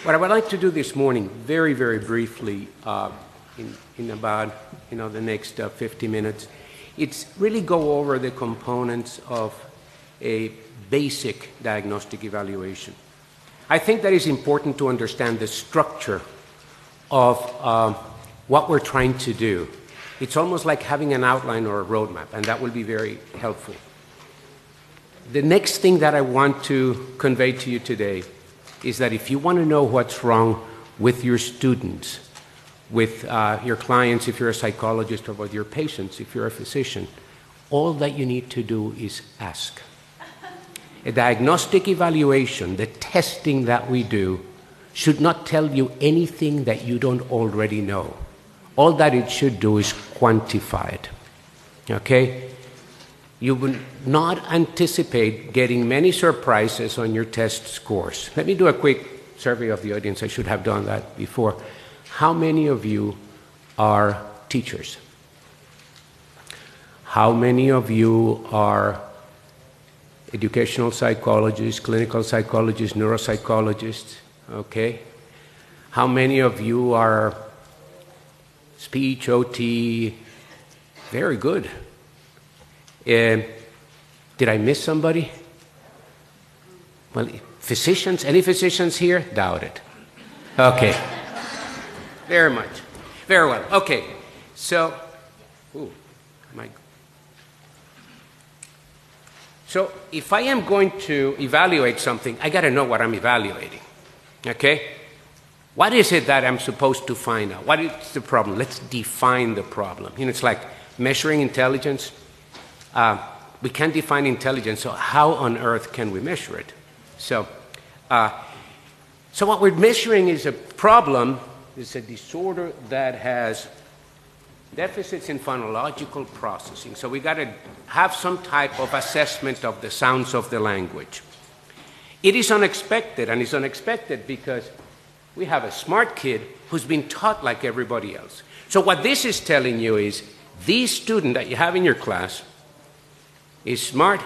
What I would like to do this morning, very, very briefly, in about the next 50 minutes, it's really go over the components of a basic diagnostic evaluation. I think that it's important to understand the structure of what we're trying to do. It's almost like having an outline or a roadmap, and that will be very helpful. The next thing that I want to convey to you today is that if you want to know what's wrong with your students, with your clients, if you're a psychologist, or with your patients, if you're a physician, all that you need to do is ask. A diagnostic evaluation, the testing that we do, should not tell you anything that you don't already know. All that it should do is quantify it, okay? You will not anticipate getting many surprises on your test scores. Let me do a quick survey of the audience. I should have done that before. How many of you are teachers? How many of you are educational psychologists, clinical psychologists, neuropsychologists? Okay. How many of you are speech, OT? Very good. Did I miss somebody? Well, physicians? Any physicians here? Doubt it. Okay. Very much. Very well. Okay. So, so if I am going to evaluate something, I got to know what I'm evaluating. Okay? What is it that I'm supposed to find out? What is the problem? Let's define the problem. It's like measuring intelligence. We can't define intelligence, so how on earth can we measure it? So what we're measuring is a problem, is a disorder that has deficits in phonological processing. So we got to have some type of assessment of the sounds of the language. It is unexpected, and it's unexpected because we have a smart kid who's been taught like everybody else. So what this is telling you is, this student that you have in your class is smart,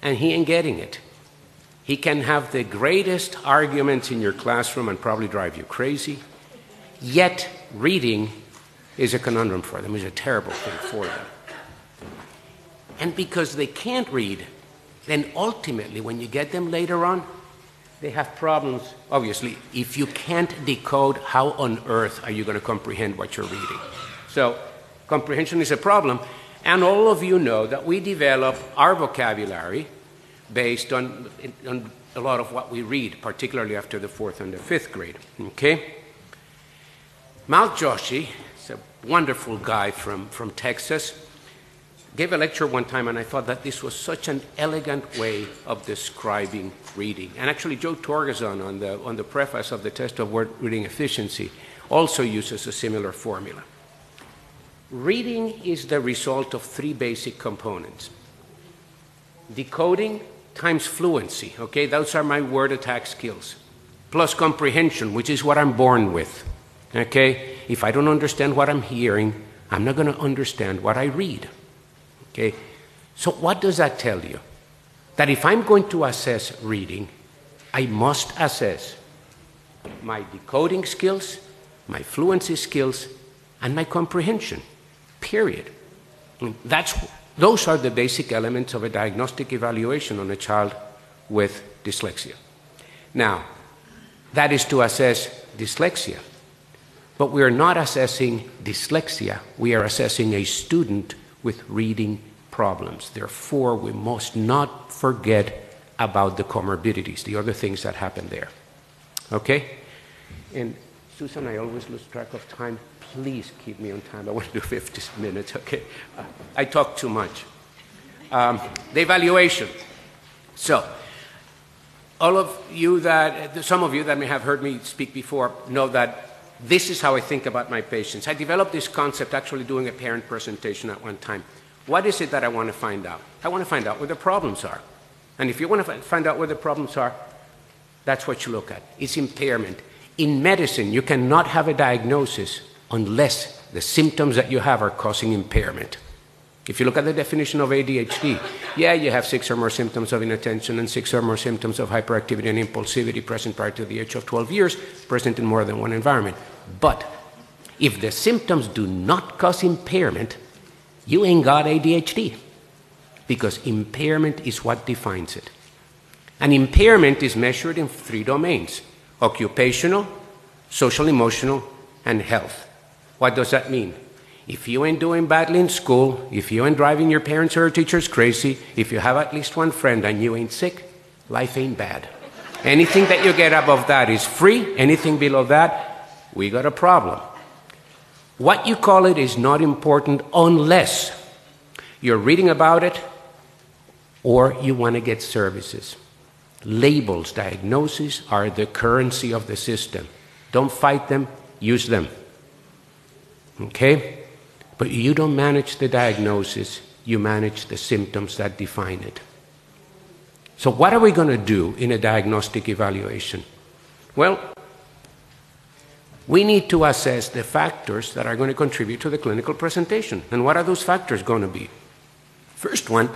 and he ain't getting it. He can have the greatest arguments in your classroom and probably drive you crazy, yet reading is a conundrum for them, is a terrible thing for them. And because they can't read, then ultimately, when you get them later on, they have problems. Obviously, if you can't decode, how on earth are you going to comprehend what you're reading? So comprehension is a problem. And all of you know that we develop our vocabulary based on a lot of what we read, particularly after the 4th and the 5th grade. Okay? Mal Joshi, he's a wonderful guy from Texas, gave a lecture one time, and I thought that this was such an elegant way of describing reading. And actually, Joe Torgeson, on the preface of the Test of Word Reading Efficiency, also uses a similar formula. Reading is the result of 3 basic components. Decoding times fluency, okay? Those are my word attack skills. Plus comprehension, which is what I'm born with, okay? If I don't understand what I'm hearing, I'm not going to understand what I read, okay? So what does that tell you? That if I'm going to assess reading, I must assess my decoding skills, my fluency skills, and my comprehension. Period. Those are the basic elements of a diagnostic evaluation on a child with dyslexia. Now, that is to assess dyslexia. But we are not assessing dyslexia. We are assessing a student with reading problems. Therefore, we must not forget about the comorbidities, the other things that happen there. Okay? And Susan, I always lose track of time. Please keep me on time. I want to do 50 minutes, okay? I talk too much. The evaluation. So, all of you some of you that may have heard me speak before know that this is how I think about my patients. I developed this concept actually doing a parent presentation at one time. What is it that I want to find out? I want to find out where the problems are. And if you want to find out where the problems are, that's what you look at. It's impairment. In medicine, you cannot have a diagnosis unless the symptoms that you have are causing impairment. If you look at the definition of ADHD, yeah, you have 6 or more symptoms of inattention and 6 or more symptoms of hyperactivity and impulsivity present prior to the age of 12 years, present in more than one environment. But if the symptoms do not cause impairment, you ain't got ADHD, because impairment is what defines it. And impairment is measured in 3 domains: occupational, social, emotional, and health. What does that mean? If you ain't doing badly in school, if you ain't driving your parents or your teachers crazy, if you have at least one friend and you ain't sick, life ain't bad. Anything that you get above that is free. Anything below that, we got a problem. What you call it is not important unless you're reading about it or you want to get services. Labels, diagnoses are the currency of the system. Don't fight them, use them. Okay? But you don't manage the diagnosis, you manage the symptoms that define it. So what are we going to do in a diagnostic evaluation? Well, we need to assess the factors that are going to contribute to the clinical presentation. And what are those factors going to be? First one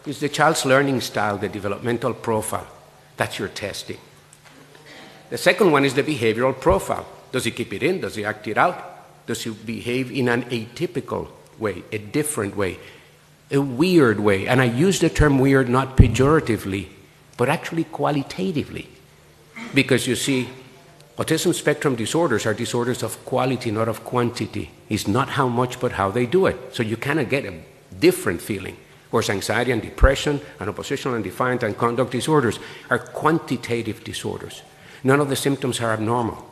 is the child's learning style, the developmental profile. That's your testing. The second one is the behavioral profile. Does he keep it in? Does he act it out? Does he behave in an atypical way, a different way, a weird way? And I use the term weird not pejoratively, but actually qualitatively. Because you see, autism spectrum disorders are disorders of quality, not of quantity. It's not how much, but how they do it. So you kind of get a different feeling. Whereas anxiety and depression and oppositional and defiant and conduct disorders are quantitative disorders. None of the symptoms are abnormal.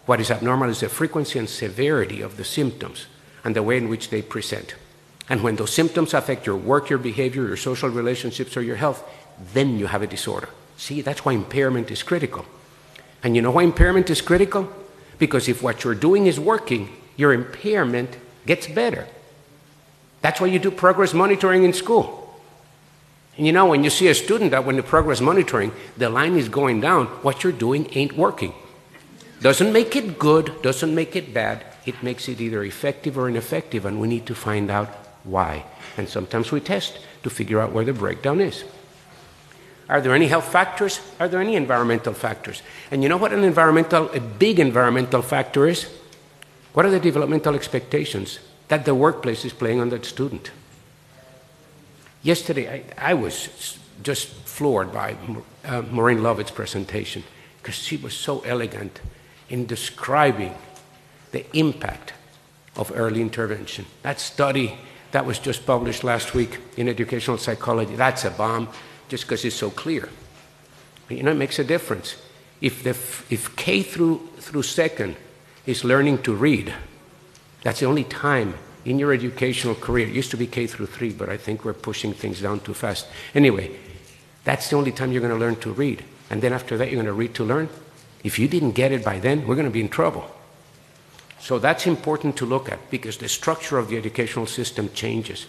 What is abnormal is the frequency and severity of the symptoms and the way in which they present. And when those symptoms affect your work, your behavior, your social relationships, or your health, then you have a disorder. See, that's why impairment is critical. And you know why impairment is critical? Because if what you're doing is working, your impairment gets better. That's why you do progress monitoring in school. And you know, when you see a student that when the progress monitoring, the line is going down, what you're doing ain't working. Doesn't make it good, doesn't make it bad. It makes it either effective or ineffective, and we need to find out why. And sometimes we test to figure out where the breakdown is. Are there any health factors? Are there any environmental factors? And you know what a big environmental factor is? What are the developmental expectations that the workplace is playing on that student? Yesterday, I was just floored by Maureen Lovett's presentation, because she was so elegant in describing the impact of early intervention. That study that was just published last week in Educational Psychology, that's a bomb just because it's so clear. But, you know, it makes a difference. If K through second is learning to read, that's the only time in your educational career. It used to be K through 3, but I think we're pushing things down too fast. Anyway, that's the only time you're going to learn to read. And then after that, you're going to read to learn. If you didn't get it by then, we're going to be in trouble. So that's important to look at, because the structure of the educational system changes.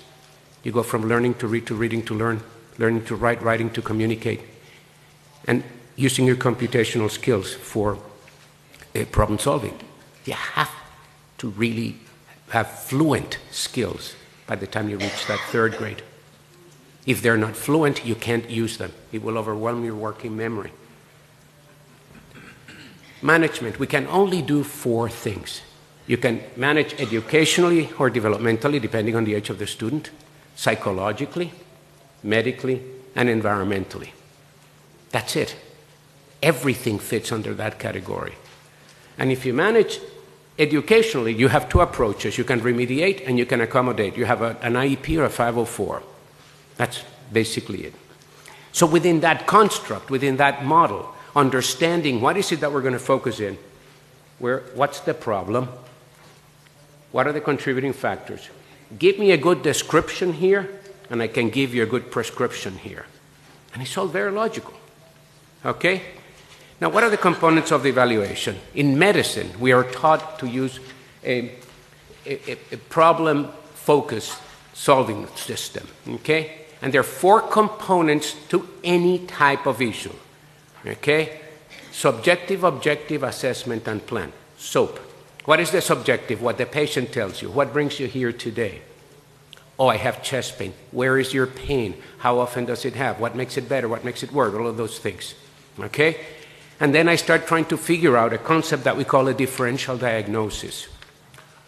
You go from learning to read to reading to learn, learning to write, writing to communicate, and using your computational skills for problem solving. You have to really have fluent skills by the time you reach that 3rd grade. If they're not fluent, you can't use them. It will overwhelm your working memory. Management, we can only do 4 things. You can manage educationally or developmentally, depending on the age of the student, psychologically, medically, and environmentally. That's it. Everything fits under that category. And if you manage educationally, you have 2 approaches. You can remediate and you can accommodate. You have an IEP or a 504. That's basically it. So within that construct, within that model, understanding what is it that we're going to focus in, what's the problem, what are the contributing factors. Give me a good description here, and I can give you a good prescription here. And it's all very logical. Okay? Now, what are the components of the evaluation? In medicine, we are taught to use a problem-focused solving system. Okay? And there are 4 components to any type of issue. Okay? Subjective, objective, assessment, and plan. SOAP. What is the subjective? What the patient tells you. What brings you here today? Oh, I have chest pain. Where is your pain? How often does it have? What makes it better? What makes it worse? All of those things. Okay? And then I start trying to figure out a concept that we call a differential diagnosis.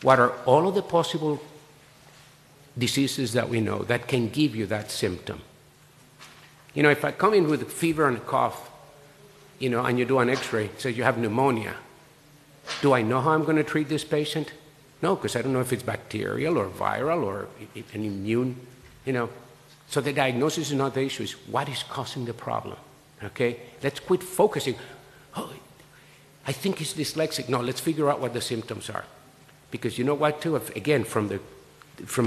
What are all of the possible diseases that we know that can give you that symptom? You know, if I come in with a fever and a cough, you know, and you do an x-ray, it says you have pneumonia, do I know how I'm going to treat this patient? No, because I don't know if it's bacterial or viral or an immune, you know. So the diagnosis is not the issue, it's what is causing the problem, okay? Let's quit focusing. Oh, I think it's dyslexic. No, let's figure out what the symptoms are. Because you know what, too? Again, from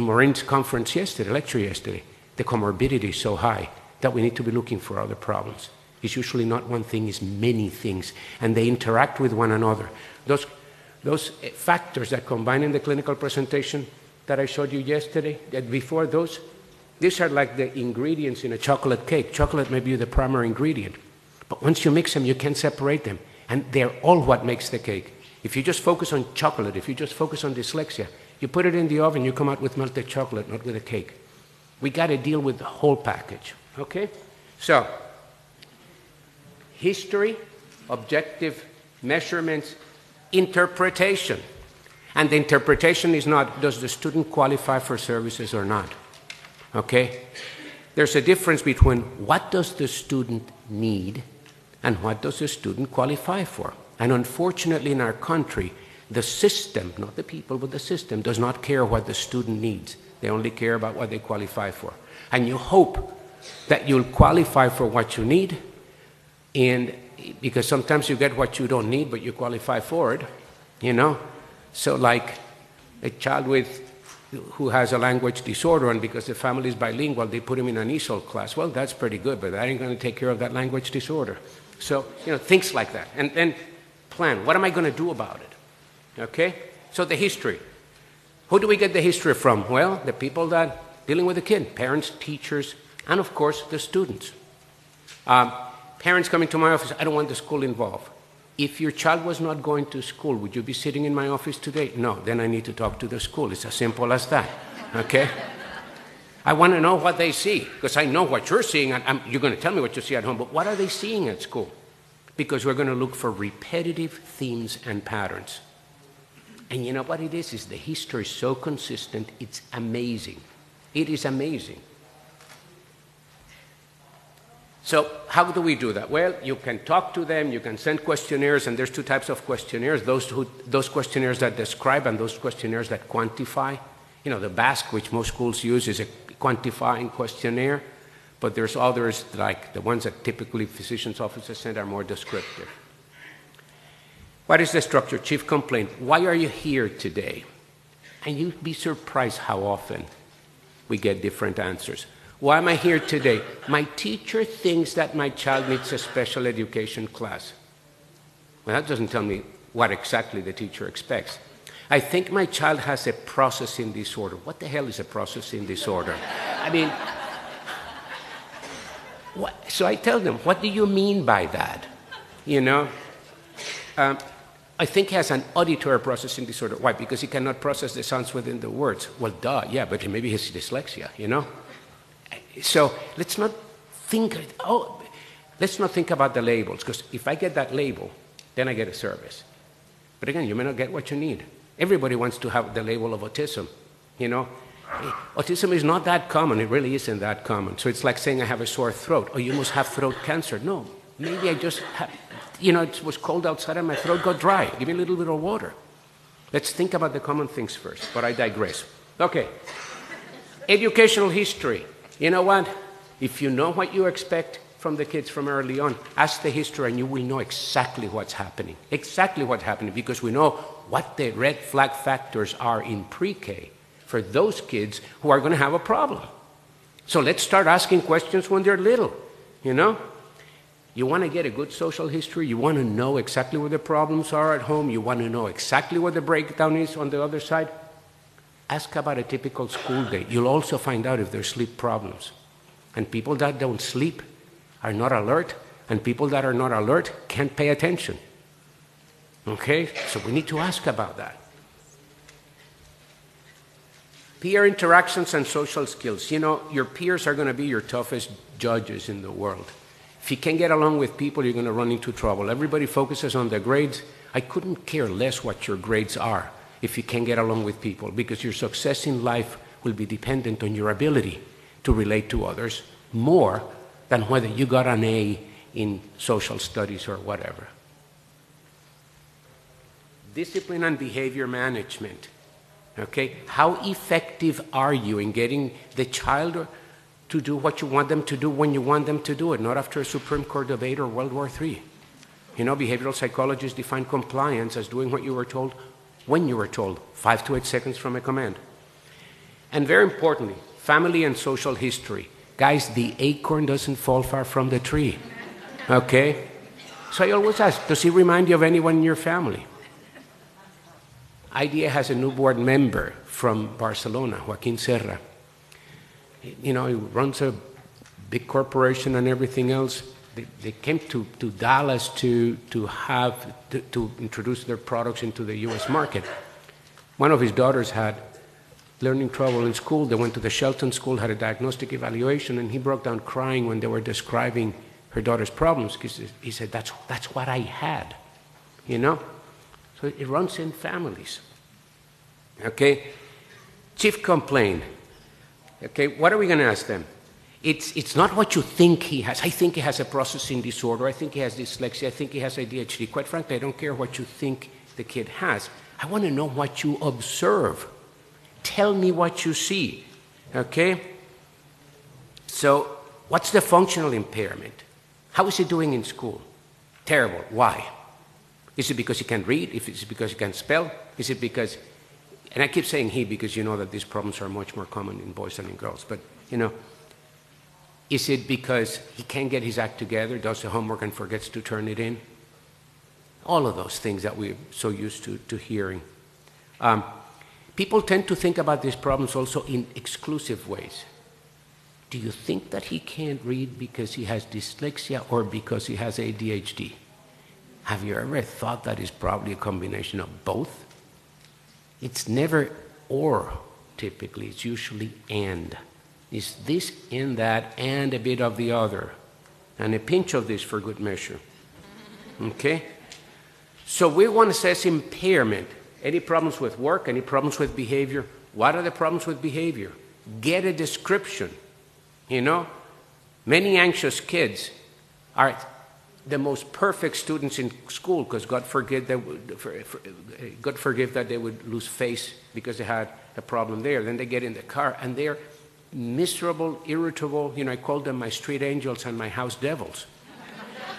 Maureen's conference yesterday, lecture yesterday, the comorbidity is so high that we need to be looking for other problems. It's usually not one thing, it's many things, and they interact with one another. Those factors that combine in the clinical presentation that I showed you yesterday, before those, these are like the ingredients in a chocolate cake. Chocolate may be the primary ingredient, but once you mix them, you can't separate them, and they're all what makes the cake. If you just focus on chocolate, if you just focus on dyslexia, you put it in the oven, you come out with melted chocolate, not with a cake. We got to deal with the whole package, okay? So, history, objective measurements, interpretation. And the interpretation is not, does the student qualify for services or not? Okay? There's a difference between what does the student need and what does the student qualify for. And unfortunately in our country, the system, not the people, but the system, does not care what the student needs. They only care about what they qualify for. And you hope that you'll qualify for what you need, and because sometimes you get what you don't need, but you qualify for it, you know? So like a child who has a language disorder, and because the family is bilingual, they put him in an ESOL class. Well, that's pretty good, but that ain't going to take care of that language disorder. So, you know, things like that. And then plan, what am I going to do about it? Okay? So the history. Who do we get the history from? Well, the people that dealing with the kid, parents, teachers, and of course, the students. Parents coming to my office, I don't want the school involved. If your child was not going to school, would you be sitting in my office today? No, then I need to talk to the school. It's as simple as that, okay? I want to know what they see, because I know what you're seeing. You're going to tell me what you see at home, but what are they seeing at school? Because we're going to look for repetitive themes and patterns. And you know what it is the history is so consistent, it's amazing. It is amazing. So how do we do that? Well, you can talk to them, you can send questionnaires, and there's two types of questionnaires, those questionnaires that describe and those questionnaires that quantify. You know, the BASC, which most schools use, is a quantifying questionnaire, but there's others, like the ones that typically physicians' offices send, are more descriptive. What is the structure? Chief complaint. Why are you here today? And you'd be surprised how often we get different answers. Why am I here today? My teacher thinks that my child needs a special education class. Well, that doesn't tell me what exactly the teacher expects. I think my child has a processing disorder. What the hell is a processing disorder? I mean, so I tell them, what do you mean by that? You know? I think he has an auditory processing disorder. Why? Because he cannot process the sounds within the words. Well, duh, yeah, but maybe he has dyslexia, you know? So let's not think about the labels, because if I get that label, then I get a service. But again, you may not get what you need. Everybody wants to have the label of autism, you know? Autism is not that common. It really isn't that common. So it's like saying I have a sore throat. Oh, you must have throat cancer. No, maybe I just have, you know, it was cold outside and my throat got dry. Give me a little bit of water. Let's think about the common things first, but I digress. Okay, educational history. You know what? If you know what you expect from the kids from early on, ask the history and you will know exactly what's happening. Exactly what's happening, because we know what the red flag factors are in pre-K for those kids who are going to have a problem. So let's start asking questions when they're little, you know? You want to get a good social history, you want to know exactly where the problems are at home, you want to know exactly what the breakdown is on the other side. Ask about a typical school day. You'll also find out if there's sleep problems. And people that don't sleep are not alert, and people that are not alert can't pay attention. Okay? So we need to ask about that. Peer interactions and social skills. You know, your peers are going to be your toughest judges in the world. If you can't get along with people, you're going to run into trouble. Everybody focuses on their grades. I couldn't care less what your grades are if you can't get along with people, because your success in life will be dependent on your ability to relate to others more than whether you got an A in social studies or whatever. Discipline and behavior management. Okay, how effective are you in getting the child to do what you want them to do when you want them to do it, not after a Supreme Court debate or World War III? You know, behavioral psychologists define compliance as doing what you were told when you were told, 5 to 8 seconds from a command. And very importantly, family and social history. Guys, the acorn doesn't fall far from the tree. Okay? So I always ask, does he remind you of anyone in your family? IDEA has a new board member from Barcelona, Joaquin Serra. You know, he runs a big corporation and everything else. They came to Dallas to introduce their products into the U.S. market. One of his daughters had learning trouble in school. They went to the Shelton School, had a diagnostic evaluation, and he broke down crying when they were describing her daughter's problems, because he said, that's what I had, you know? So it runs in families. Okay? Chief complaint. Okay, what are we going to ask them? It's not what you think he has. I think he has a processing disorder. I think he has dyslexia. I think he has ADHD. Quite frankly, I don't care what you think the kid has. I want to know what you observe. Tell me what you see. Okay? So, what's the functional impairment? How is he doing in school? Terrible. Why? Is it because he can't read? Is it because he can't spell? Is it because... And I keep saying he because you know that these problems are much more common in boys than in girls. But, you know, is it because he can't get his act together, does the homework and forgets to turn it in? All of those things that we're so used to hearing. People tend to think about these problems also in exclusive ways. Do you think that he can't read because he has dyslexia or because he has ADHD? Have you ever thought that it's probably a combination of both? It's never or, typically. It's usually and. It's this and that and a bit of the other. And a pinch of this for good measure. Okay? So we want to assess impairment. Any problems with work? Any problems with behavior? What are the problems with behavior? Get a description. You know? Many anxious kids are the most perfect students in school because God forgive that they would lose face because they had a problem there. Then they get in the car and they're miserable, irritable. You know, I call them my street angels and my house devils.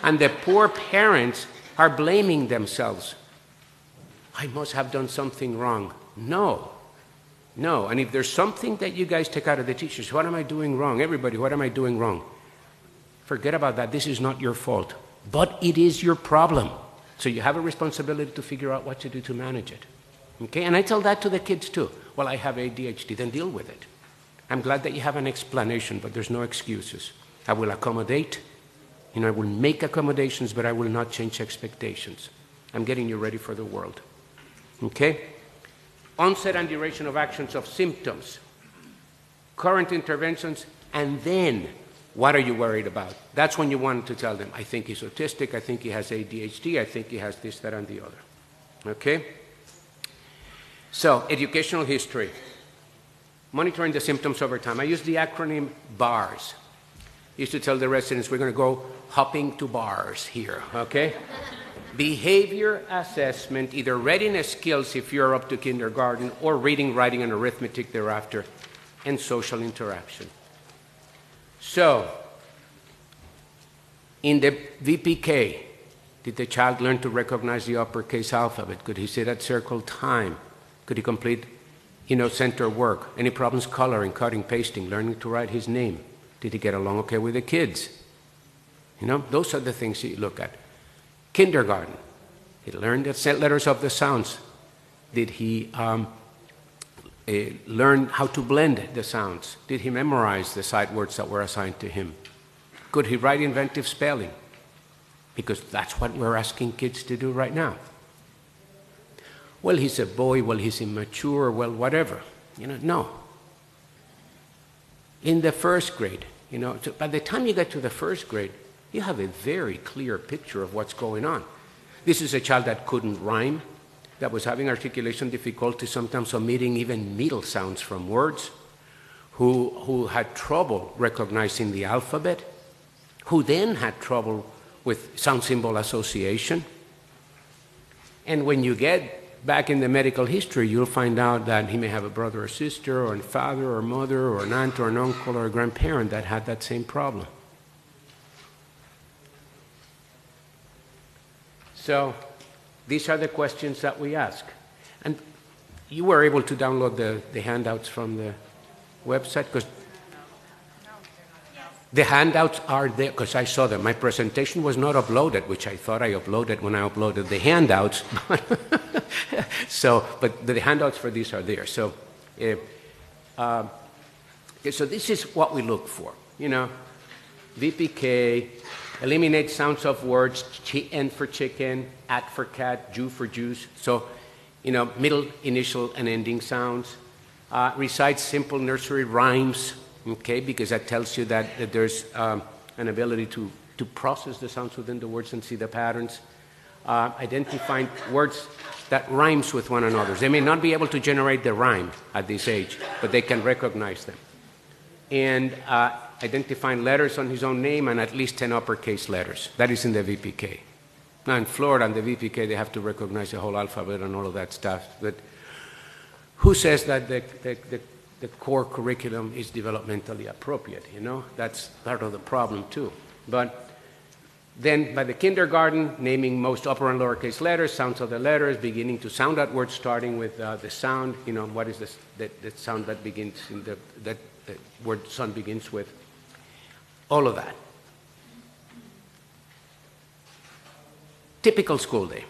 And the poor parents are blaming themselves. I must have done something wrong. No. And if there's something that you guys take out of the teachers, what am I doing wrong? Everybody, what am I doing wrong? Forget about that. This is not your fault. But it is your problem. So you have a responsibility to figure out what to do to manage it. Okay? And I tell that to the kids too. Well, I have ADHD, then deal with it. I'm glad that you have an explanation, but there's no excuses. I will accommodate. You know, I will make accommodations, but I will not change expectations. I'm getting you ready for the world. Okay? Onset and duration of actions of symptoms. Current interventions, and then what are you worried about? That's when you want to tell them, I think he's autistic, I think he has ADHD, I think he has this, that, and the other. Okay? So, educational history. Monitoring the symptoms over time. I use the acronym BARS. I used to tell the residents, we're going to go hopping to bars here, okay? Behavior assessment, either readiness skills if you're up to kindergarten, or reading, writing, and arithmetic thereafter, and social interaction. So, in the VPK, did the child learn to recognize the uppercase alphabet? Could he sit at circle time? Could he complete, center work? Any problems coloring, cutting, pasting, learning to write his name? Did he get along okay with the kids? Those are the things you look at. Kindergarten, he learned the letters of the sounds. Did he learn how to blend the sounds? Did he memorize the sight words that were assigned to him? Could he write inventive spelling? Because that's what we're asking kids to do right now. Well, he's a boy, well, he's immature, well, whatever. No. in the first grade. You know, so by the time you get to the first grade, you have a very clear picture of what's going on. This is a child that couldn't rhyme, that was having articulation difficulty, sometimes omitting even middle sounds from words, who had trouble recognizing the alphabet, who then had trouble with sound symbol association. And when you get back in the medical history, you'll find out that he may have a brother or sister, or a father or mother, or an aunt or an uncle or a grandparent that had that same problem. So these are the questions that we ask. And you were able to download the handouts from the website? Because the handouts are there, because I saw them. My presentation was not uploaded, which I thought I uploaded when I uploaded the handouts. But the handouts for these are there. So, so this is what we look for. You know, VPK, eliminate sounds of words, N for chicken, at for cat, Jew for juice. So, you know, middle, initial, and ending sounds. Recite simple nursery rhymes, okay, because that tells you that there's an ability to process the sounds within the words and see the patterns. Identifying words that rhymes with one another. They may not be able to generate the rhyme at this age, but they can recognize them. And identifying letters on his own name and at least 10 uppercase letters. That is in the VPK. Now in Florida, in the VPK, they have to recognize the whole alphabet and all of that stuff. But who says that the core curriculum is developmentally appropriate? You know, that's part of the problem too. But then by the kindergarten, naming most upper and lowercase letters, sounds of the letters, beginning to sound out words, starting with the sound. You know, what is the sound that begins in that word son begins with? All of that. Typical school day.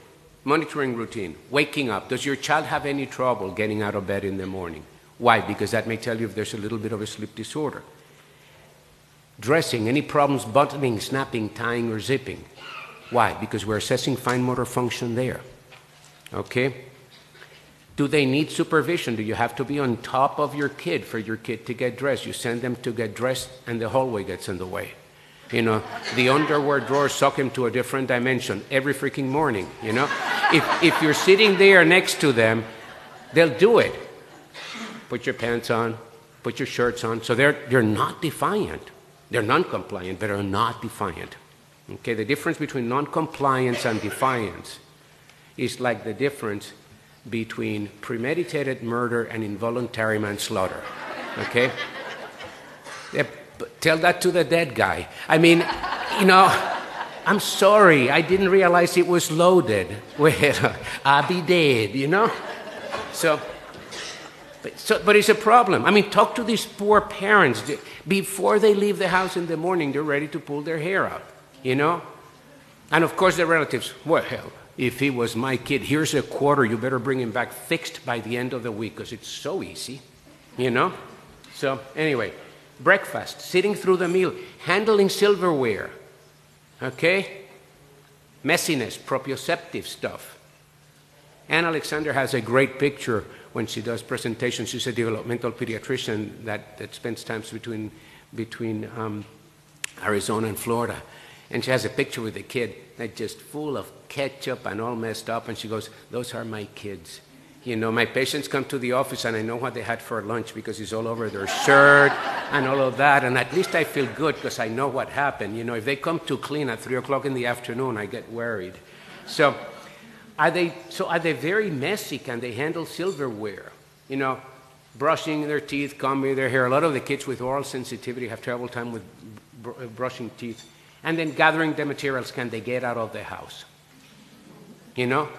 Monitoring routine, waking up. Does your child have any trouble getting out of bed in the morning? Why? Because that may tell you if there's a little bit of a sleep disorder. Dressing, any problems buttoning, snapping, tying, or zipping? Why? Because we're assessing fine motor function there. Okay? Do they need supervision? Do you have to be on top of your kid for your kid to get dressed? You send them to get dressed and the hallway gets in the way. You know, the underwear drawer suck him to a different dimension every freaking morning, you know? If you're sitting there next to them, they'll do it. Put your pants on, put your shirts on. So they're not defiant. They're non-compliant, but are not defiant. Okay, the difference between non-compliance and defiance is like the difference between premeditated murder and involuntary manslaughter. Okay? Tell that to the dead guy. I mean, you know, I'm sorry, I didn't realize it was loaded. Well, I'll be dead, you know? But it's a problem. I mean, talk to these poor parents. Before they leave the house in the morning, they're ready to pull their hair out, you know? And of course, the relatives, well, hell, if he was my kid, here's a quarter, you better bring him back fixed by the end of the week, because it's so easy, you know? So anyway, breakfast, sitting through the meal, handling silverware, okay? Messiness, proprioceptive stuff. Ann Alexander has a great picture when she does presentations. She's a developmental pediatrician that spends time between Arizona and Florida. And she has a picture with a kid that's just full of ketchup and all messed up. And she goes, those are my kids. You know, my patients come to the office and I know what they had for lunch because it's all over their shirt and all of that. And at least I feel good because I know what happened. You know, if they come too clean at 3 o'clock in the afternoon, I get worried. So are they very messy? Can they handle silverware? You know, brushing their teeth, combing their hair. A lot of the kids with oral sensitivity have trouble time with brushing teeth. And then gathering the materials, can they get out of the house? You know?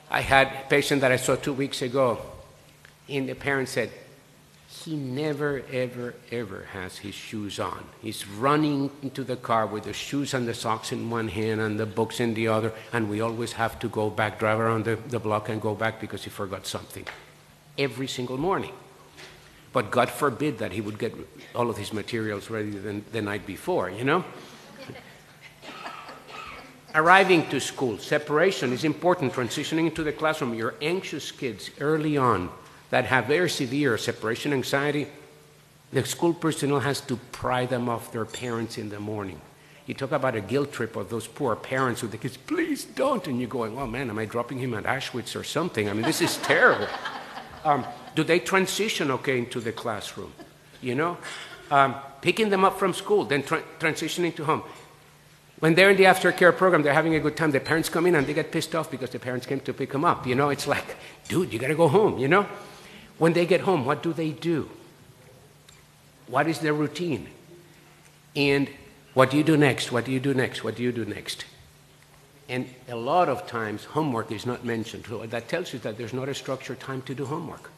I had a patient that I saw 2 weeks ago, and the parent said, he never, ever, ever has his shoes on. He's running into the car with the shoes and the socks in one hand and the books in the other, and we always have to go back, drive around the block and go back because he forgot something. Every single morning. But God forbid that he would get all of his materials ready the night before, you know? Arriving to school, separation is important, transitioning into the classroom. Your anxious kids early on that have very severe separation anxiety, The school personnel has to pry them off their parents in the morning. You talk about a guilt trip of those poor parents with the kids, please don't. And you're going, oh man, am I dropping him at Auschwitz or something? I mean, this is terrible. Do they transition okay into the classroom? You know? Picking them up from school, then transitioning to home. When they're in the aftercare program, they're having a good time. The parents come in and they get pissed off because the parents came to pick them up. You know, it's like, dude, you got to go home, you know? When they get home, what do? What is their routine? And what do you do next? What do you do next? What do you do next? And a lot of times, homework is not mentioned. So that tells you that there's not a structured time to do homework.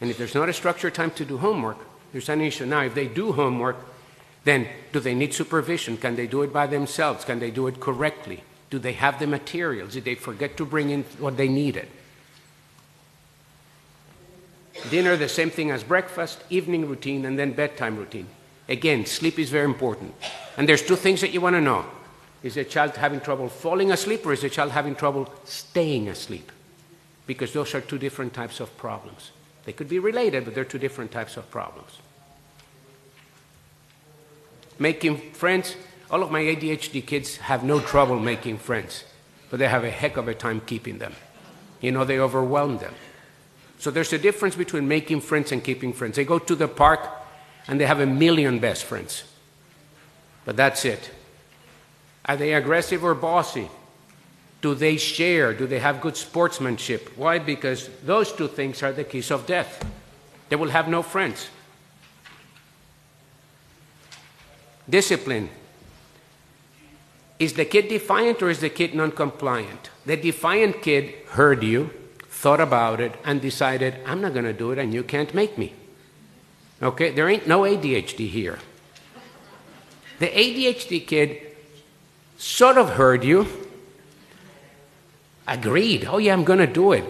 And if there's not a structured time to do homework, there's an issue. Now, if they do homework, then do they need supervision? Can they do it by themselves? Can they do it correctly? Do they have the materials? Did they forget to bring in what they needed? Dinner, the same thing as breakfast, evening routine, and then bedtime routine. Again, sleep is very important. And there's two things that you want to know. Is the child having trouble falling asleep, or is the child having trouble staying asleep? Because those are two different types of problems. They could be related, but they're two different types of problems. Making friends, all of my ADHD kids have no trouble making friends, but they have a heck of a time keeping them. You know, they overwhelm them. So there's a difference between making friends and keeping friends. They go to the park and they have 1,000,000 best friends. But that's it. Are they aggressive or bossy? Do they share? Do they have good sportsmanship? Why? Because those two things are the keys of death. They will have no friends. Discipline. Is the kid defiant or is the kid non-compliant? The defiant kid heard you, thought about it, and decided, I'm not going to do it and you can't make me. Okay? There ain't no ADHD here. The ADHD kid sort of heard you, agreed, oh yeah, I'm going to do it.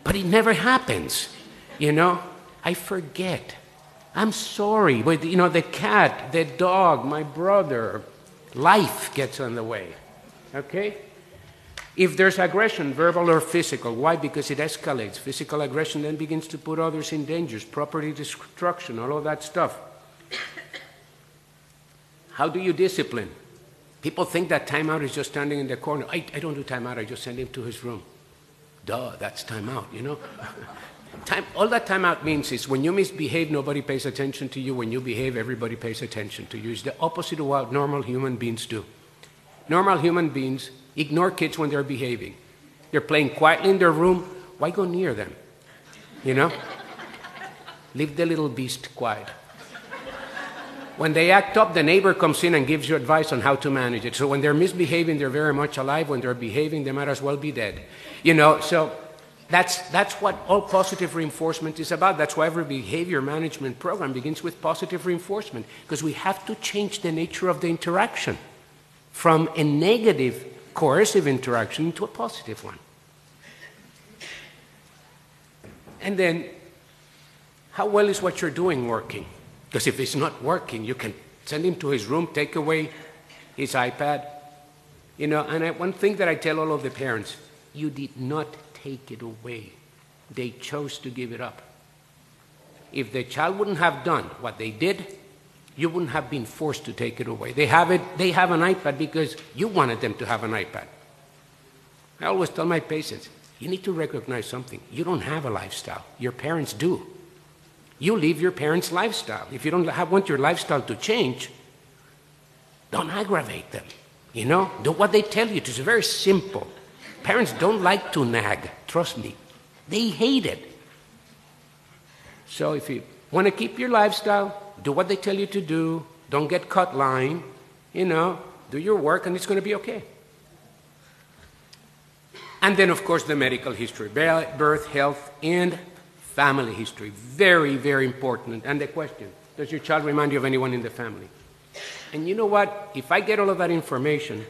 But it never happens. You know, I forget. I'm sorry. But, you know, the cat, the dog, my brother, life gets in the way. Okay? If there's aggression, verbal or physical, why? Because it escalates. Physical aggression then begins to put others in danger, property destruction, all of that stuff. How do you discipline? People think that timeout is just standing in the corner. I don't do timeout, I just send him to his room. Duh, that's timeout, you know? All that timeout means is when you misbehave, nobody pays attention to you. When you behave, everybody pays attention to you. It's the opposite of what normal human beings do. Normal human beings ignore kids when they're behaving. They're playing quietly in their room. Why go near them? You know? Leave the little beast quiet. When they act up, the neighbor comes in and gives you advice on how to manage it. So when they're misbehaving, they're very much alive. When they're behaving, they might as well be dead. You know, so that's what all positive reinforcement is about. That's why every behavior management program begins with positive reinforcement, because we have to change the nature of the interaction from a negative, coercive interaction into a positive one. And then, how well is what you're doing working? Because if it's not working, you can send him to his room, take away his iPad. You know, and one thing that I tell all of the parents, you did not take it away. They chose to give it up. If the child wouldn't have done what they did, you wouldn't have been forced to take it away. They have an iPad because you wanted them to have an iPad. I always tell my patients, you need to recognize something. You don't have a lifestyle. Your parents do. You live your parents' lifestyle. If you don't want your lifestyle to change, don't aggravate them. You know, do what they tell you to. It's very simple. Parents don't like to nag. Trust me. They hate it. So if you want to keep your lifestyle, do what they tell you to do. Don't get caught lying. You know, do your work and it's going to be okay. And then, of course, the medical history. Birth, health, and family history. Very, very important. And the question, does your child remind you of anyone in the family? And you know what? If I get all of that information,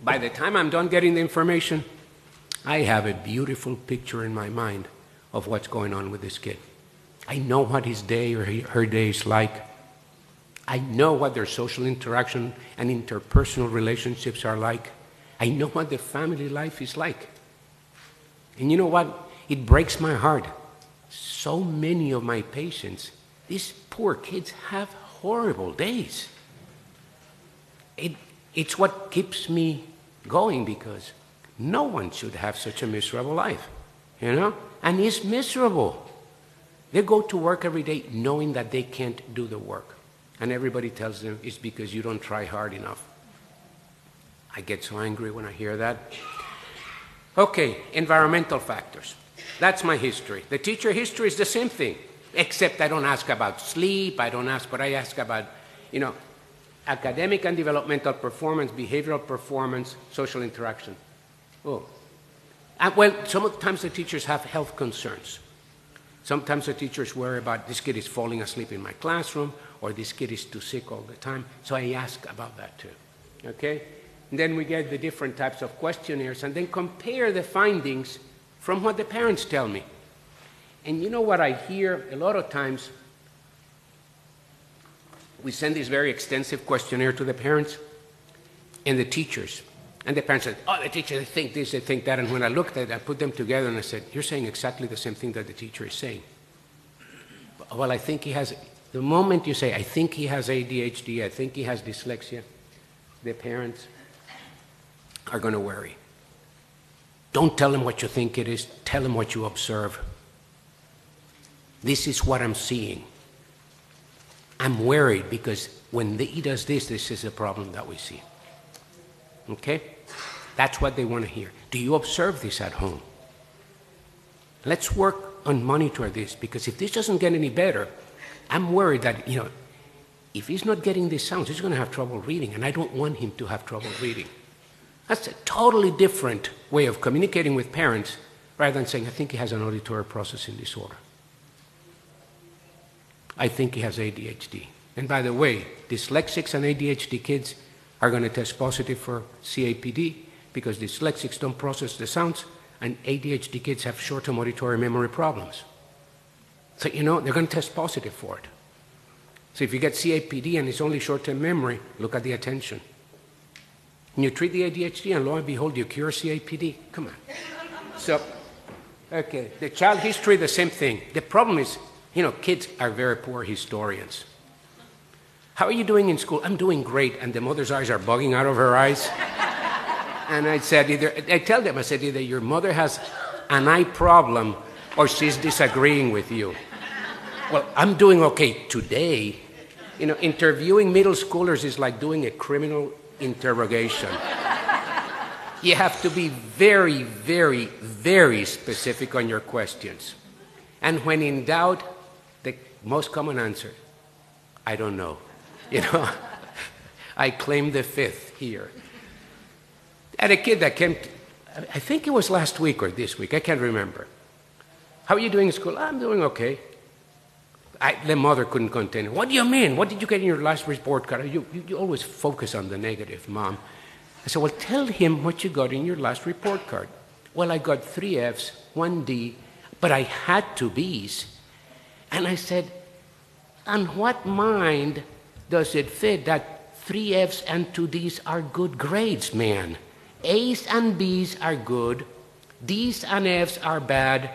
by the time I'm done getting the information, I have a beautiful picture in my mind of what's going on with this kid. I know what his day or her day is like. I know what their social interaction and interpersonal relationships are like. I know what their family life is like. And you know what? It breaks my heart so many of my patients, these poor kids have horrible days. It's what keeps me going, because no one should have such a miserable life, you know? And it's miserable. They go to work every day knowing that they can't do the work. And everybody tells them it's because you don't try hard enough. I get so angry when I hear that. Okay, environmental factors. That's my history. The teacher history is the same thing, except I don't ask about sleep, I ask about, you know, academic and developmental performance, behavioral performance, social interaction. Oh. And well, sometimes the teachers have health concerns. Sometimes the teachers worry about this kid is falling asleep in my classroom, or this kid is too sick all the time. So I ask about that too, okay? And then we get the different types of questionnaires and then compare the findings from what the parents tell me. And you know what I hear a lot of times? We send this very extensive questionnaire to the parents and the teachers. And the parents said, oh, the teacher, they think this, they think that. And when I looked at it, I put them together and I said, you're saying exactly the same thing that the teacher is saying. Well, I think he has, the moment you say, I think he has ADHD, I think he has dyslexia, the parents are going to worry. Don't tell him what you think it is, tell him what you observe. This is what I'm seeing. I'm worried because when he does this, this is a problem that we see. Okay? That's what they want to hear. Do you observe this at home? Let's work on monitor this, because if this doesn't get any better, I'm worried that, you know, if he's not getting these sounds, he's going to have trouble reading, and I don't want him to have trouble reading. That's a totally different way of communicating with parents rather than saying, I think he has an auditory processing disorder. I think he has ADHD. And by the way, dyslexics and ADHD kids are going to test positive for CAPD because dyslexics don't process the sounds and ADHD kids have short-term auditory memory problems. So, you know, they're going to test positive for it. So if you get CAPD and it's only short-term memory, look at the attention. And you treat the ADHD and lo and behold, you cure CAPD. Come on. So, okay, the child history, the same thing. The problem is, you know, kids are very poor historians. How are you doing in school? I'm doing great. And the mother's eyes are bugging out of her eyes. And I said, I tell them, I said, either your mother has an eye problem or she's disagreeing with you. Well, I'm doing okay today. You know, interviewing middle schoolers is like doing a criminal interrogation. You have to be very, very, very specific on your questions. And when in doubt, the most common answer, I don't know. You know, I claim the fifth here. I had a kid that came, I think it was last week or this week, I can't remember. How are you doing in school? I'm doing okay. The mother couldn't contain it. What do you mean? What did you get in your last report card? You always focus on the negative, Mom. I said, well, tell him what you got in your last report card. Well, I got 3 Fs, 1 D, but I had 2 Bs. And I said, on what mind does it fit that 3 Fs and 2 Ds are good grades, man? A's and B's are good, D's and F's are bad,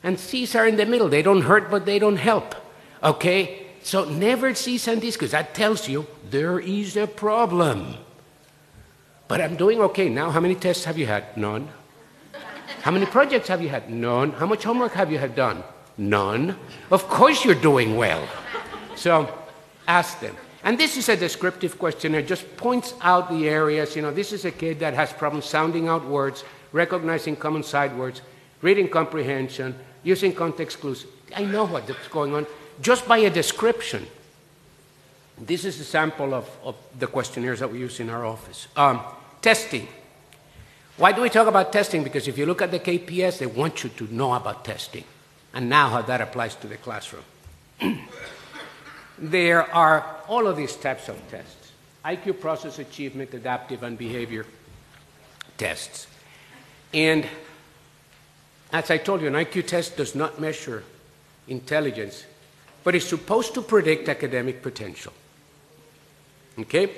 and C's are in the middle. They don't hurt, but they don't help. Okay? So never C's and D's, because that tells you there is a problem. But I'm doing okay. Now, how many tests have you had? None. How many projects have you had? None. How much homework have you had done? None. Of course you're doing well. So ask them. And this is a descriptive questionnaire. Just points out the areas. You know, this is a kid that has problems sounding out words, recognizing common side words, reading comprehension, using context clues. I know what's going on just by a description. This is a sample of the questionnaires that we use in our office. Testing. Why do we talk about testing? Because if you look at the KPS, they want you to know about testing. And now how that applies to the classroom. There are all of these types of tests. IQ, process, achievement, adaptive, and behavior tests. And as I told you, an IQ test does not measure intelligence, but is supposed to predict academic potential. Okay?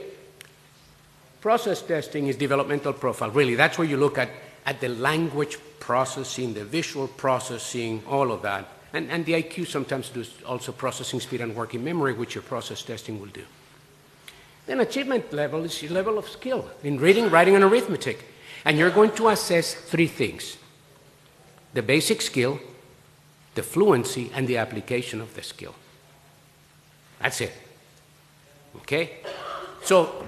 Process testing is developmental profile. Really, that's where you look at the language processing, the visual processing, all of that. And the IQ sometimes does also processing speed and working memory, which your process testing will do. Then achievement level is your level of skill in reading, writing, and arithmetic. And you're going to assess 3 things: the basic skill, the fluency, and the application of the skill. That's it. Okay? So,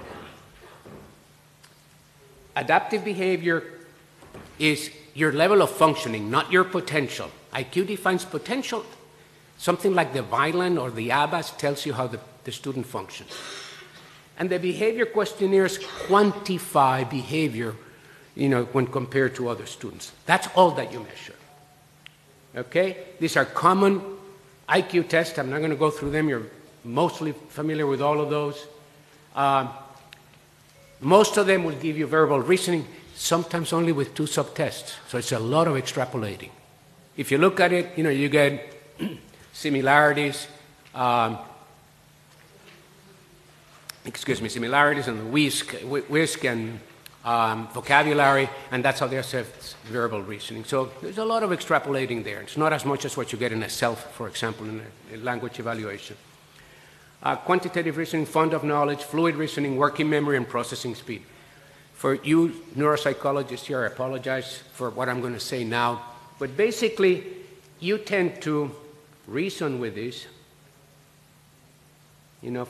adaptive behavior is your level of functioning, not your potential. IQ defines potential. Something like the Violin or the ABAS tells you how the student functions. And the behavior questionnaires quantify behavior, when compared to other students. That's all that you measure. Okay? These are common IQ tests. I'm not going to go through them. You're mostly familiar with all of those. Most of them will give you verbal reasoning, sometimes only with 2 subtests. So it's a lot of extrapolating. If you look at it, you get similarities, similarities and the whisk and vocabulary, and that's how they assess verbal reasoning. So there's a lot of extrapolating there. It's not as much as what you get in a SELF, for example, in a language evaluation. Quantitative reasoning, fund of knowledge, fluid reasoning, working memory, and processing speed. For you neuropsychologists here, I apologize for what I'm going to say now, but basically, you tend to reason with this,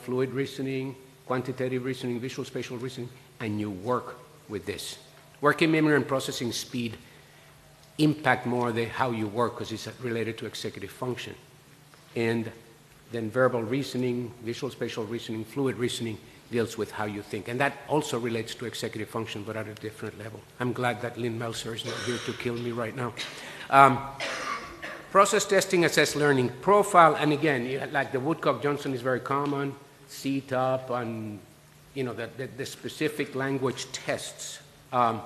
fluid reasoning, quantitative reasoning, visual spatial reasoning, and you work with this. Working memory and processing speed impact more how you work because it's related to executive function. And then verbal reasoning, visual spatial reasoning, fluid reasoning deals with how you think. And that also relates to executive function, but at a different level. I'm glad that Lynn Meltzer is not here to kill me right now. Process testing assess learning profile. And again, like the Woodcock-Johnson is very common, C-TOP, and the specific language tests. And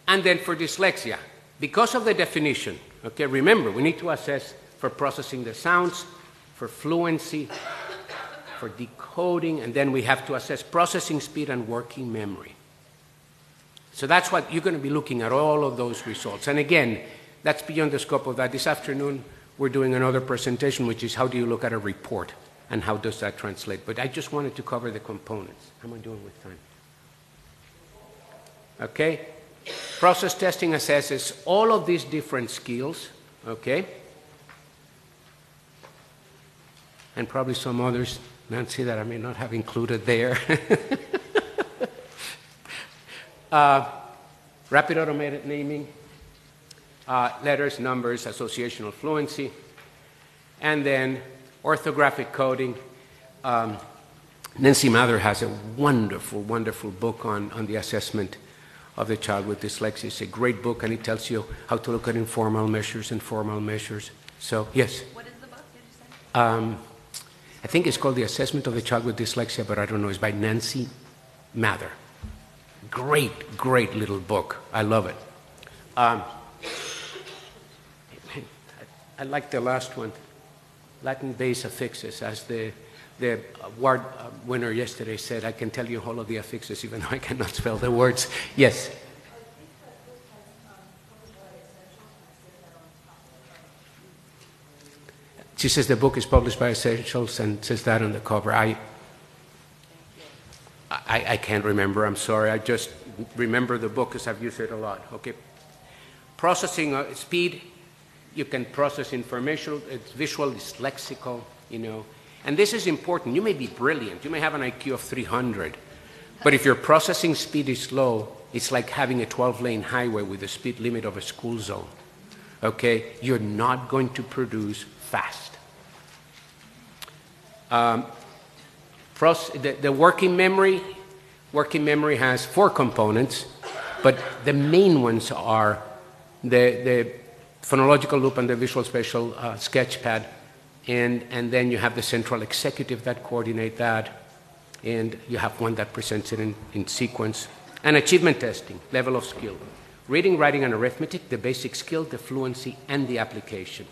then for dyslexia, because of the definition, okay, remember, we need to assess for processing the sounds, for fluency, for decoding, and then we have to assess processing speed and working memory. So that's what you're going to be looking at, all of those results. And again, that's beyond the scope of that. This afternoon, we're doing another presentation, which is how do you look at a report and how does that translate. But I just wanted to cover the components. How am I doing with time? Okay? Process testing assesses all of these different skills, okay? And probably some others, Nancy, that I may not have included there. Rapid automated naming, letters, numbers, associational fluency, and then orthographic coding. Nancy Mather has a wonderful, wonderful book on the assessment of the child with dyslexia. It's a great book, and it tells you how to look at informal measures and formal measures. So, yes? What is the book, did you say? I think it's called The Assessment of the Child with Dyslexia, but I don't know. It's by Nancy Mather. Great, great little book. I love it. I like the last one, Latin base affixes, as the award winner yesterday said, I can tell you all of the affixes even though I cannot spell the words. Yes? She says the book is published by Essentials and says that on the cover. I can't remember, I'm sorry. I just remember the book because I've used it a lot. Okay. Processing speed, you can process information, it's visual, it's lexical, And this is important. You may be brilliant. You may have an IQ of 300. But if your processing speed is low, it's like having a 12-lane highway with the speed limit of a school zone. Okay? You're not going to produce fast. The working memory has 4 components, but the main ones are the phonological loop and the visual spatial sketch pad, and then you have the central executive that coordinate that, and you have one that presents it in sequence. And achievement testing, level of skill. Reading, writing, and arithmetic, the basic skill, the fluency, and the application.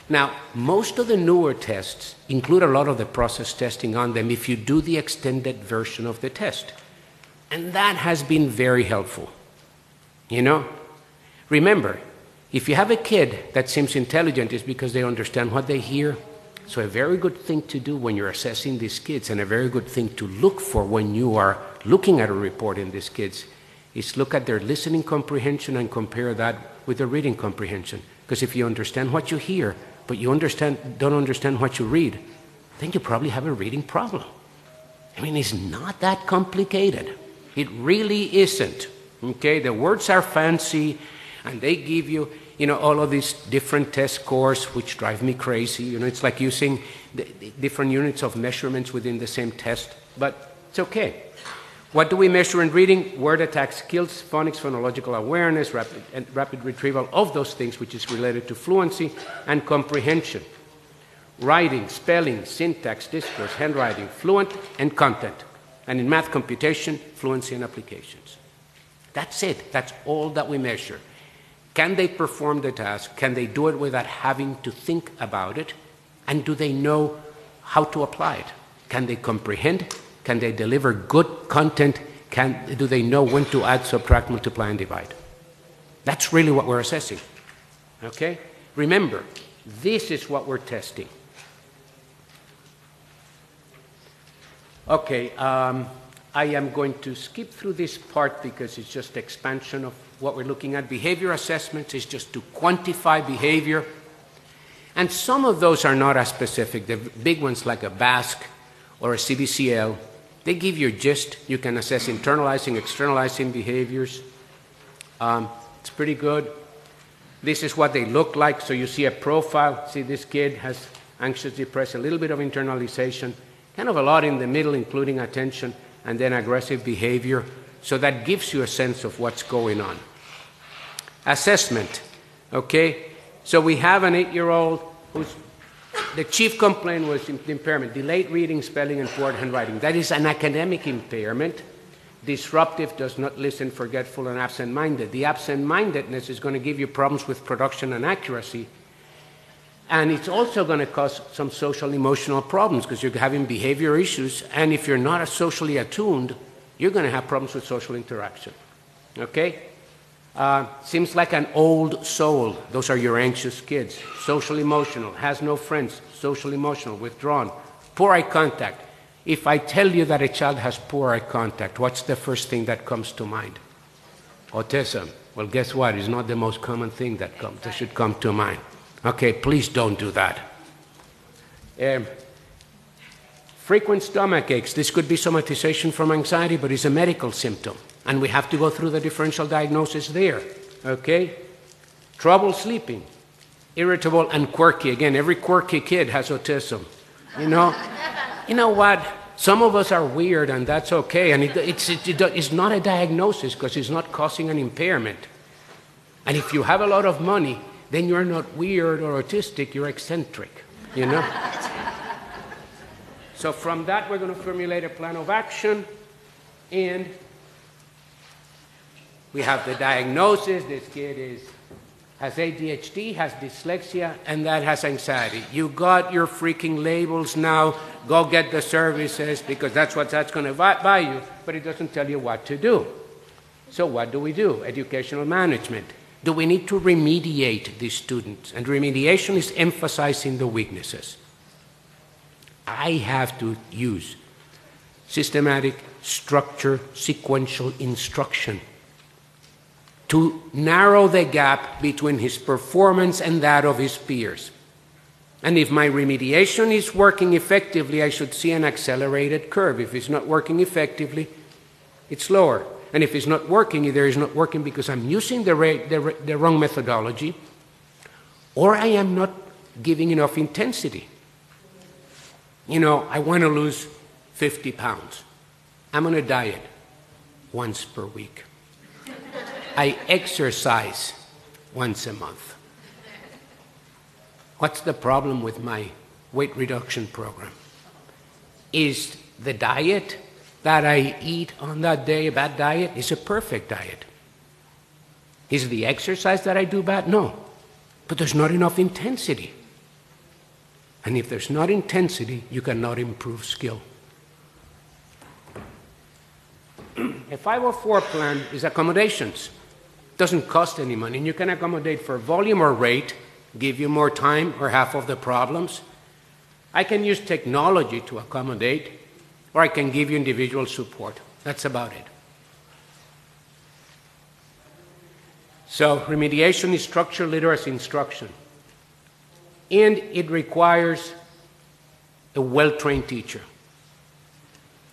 Now, most of the newer tests include a lot of the process testing on them if you do the extended version of the test. And that has been very helpful. Remember, If you have a kid that seems intelligent, it's because they understand what they hear. So a very good thing to do when you're assessing these kids, and a very good thing to look for when you are looking at a report in these kids, is look at their listening comprehension and compare that with their reading comprehension. Because if you understand what you hear, but you don't understand what you read, then you probably have a reading problem. I mean, it's not that complicated. It really isn't. Okay, the words are fancy, and they give you, all of these different test scores, which drive me crazy. It's like using the different units of measurements within the same test, but it's okay. What do we measure in reading? Word attack skills, phonics, phonological awareness, rapid retrieval of those things, which is related to fluency and comprehension. Writing, spelling, syntax, discourse, handwriting, fluent, and content. And in math computation, fluency and applications. That's it. That's all that we measure. Can they perform the task? Can they do it without having to think about it? And do they know how to apply it? Can they comprehend? Can they deliver good content? Do they know when to add, subtract, multiply, and divide? That's really what we're assessing. Okay? Remember, this is what we're testing. Okay, I am going to skip through this part because it's just expansion of what we're looking at. Behavior assessments is just to quantify behavior. And some of those are not as specific. The big ones like a BASC or a CBCL, they give you a gist. You can assess internalizing, externalizing behaviors. It's pretty good. This is what they look like. So you see a profile. See, this kid has anxious, depressed, a little bit of internalization, kind of a lot in the middle, including attention, and then aggressive behavior. So that gives you a sense of what's going on. Assessment, okay? So we have an 8-year-old who's, the chief complaint was impairment, delayed reading, spelling, and poor handwriting. That is an academic impairment. Disruptive, does not listen, forgetful, and absent-minded. The absent-mindedness is going to give you problems with production and accuracy. And it's also going to cause some social emotional problems because you're having behavior issues. And if you're not as socially attuned, you're going to have problems with social interaction. Okay? Seems like an old soul. Those are your anxious kids. Social emotional, has no friends, social emotional, withdrawn. Poor eye contact. If I tell you that a child has poor eye contact, what's the first thing that comes to mind? Autism. Well, guess what? It's not the most common thing that should come to mind. Okay, please don't do that. Frequent stomach aches. This could be somatization from anxiety, but it's a medical symptom. And we have to go through the differential diagnosis there. Okay? Trouble sleeping. Irritable and quirky. Again, every quirky kid has autism. You know what? Some of us are weird, and that's okay. And it's not a diagnosis because it's not causing an impairment. And if you have a lot of money, then you're not weird or autistic, you're eccentric, So from that, we're going to formulate a plan of action, and we have the diagnosis. This kid has ADHD, has dyslexia, and that has anxiety. You got your freaking labels now. Go get the services because that's what that's going to buy you, but it doesn't tell you what to do. So what do we do? Educational management. Do we need to remediate these students? And remediation is emphasizing the weaknesses. I have to use systematic, structure, sequential instruction to narrow the gap between his performance and that of his peers. And if my remediation is working effectively, I should see an accelerated curve. If it's not working effectively, it's slower. And if it's not working, either it's not working because I'm using the wrong methodology, or I am not giving enough intensity. I want to lose 50 pounds. I'm on a diet once per week. I exercise once a month. What's the problem with my weight reduction program? Is the diet that I eat on that day a bad diet? Is a perfect diet. Is the exercise that I do bad? No. But there's not enough intensity. And if there's not intensity, you cannot improve skill. A 504 plan is accommodations. Doesn't cost any money, and you can accommodate for volume or rate, give you more time or half of the problems. I can use technology to accommodate, or I can give you individual support. That's about it. So remediation is structured literacy instruction, and it requires a well-trained teacher.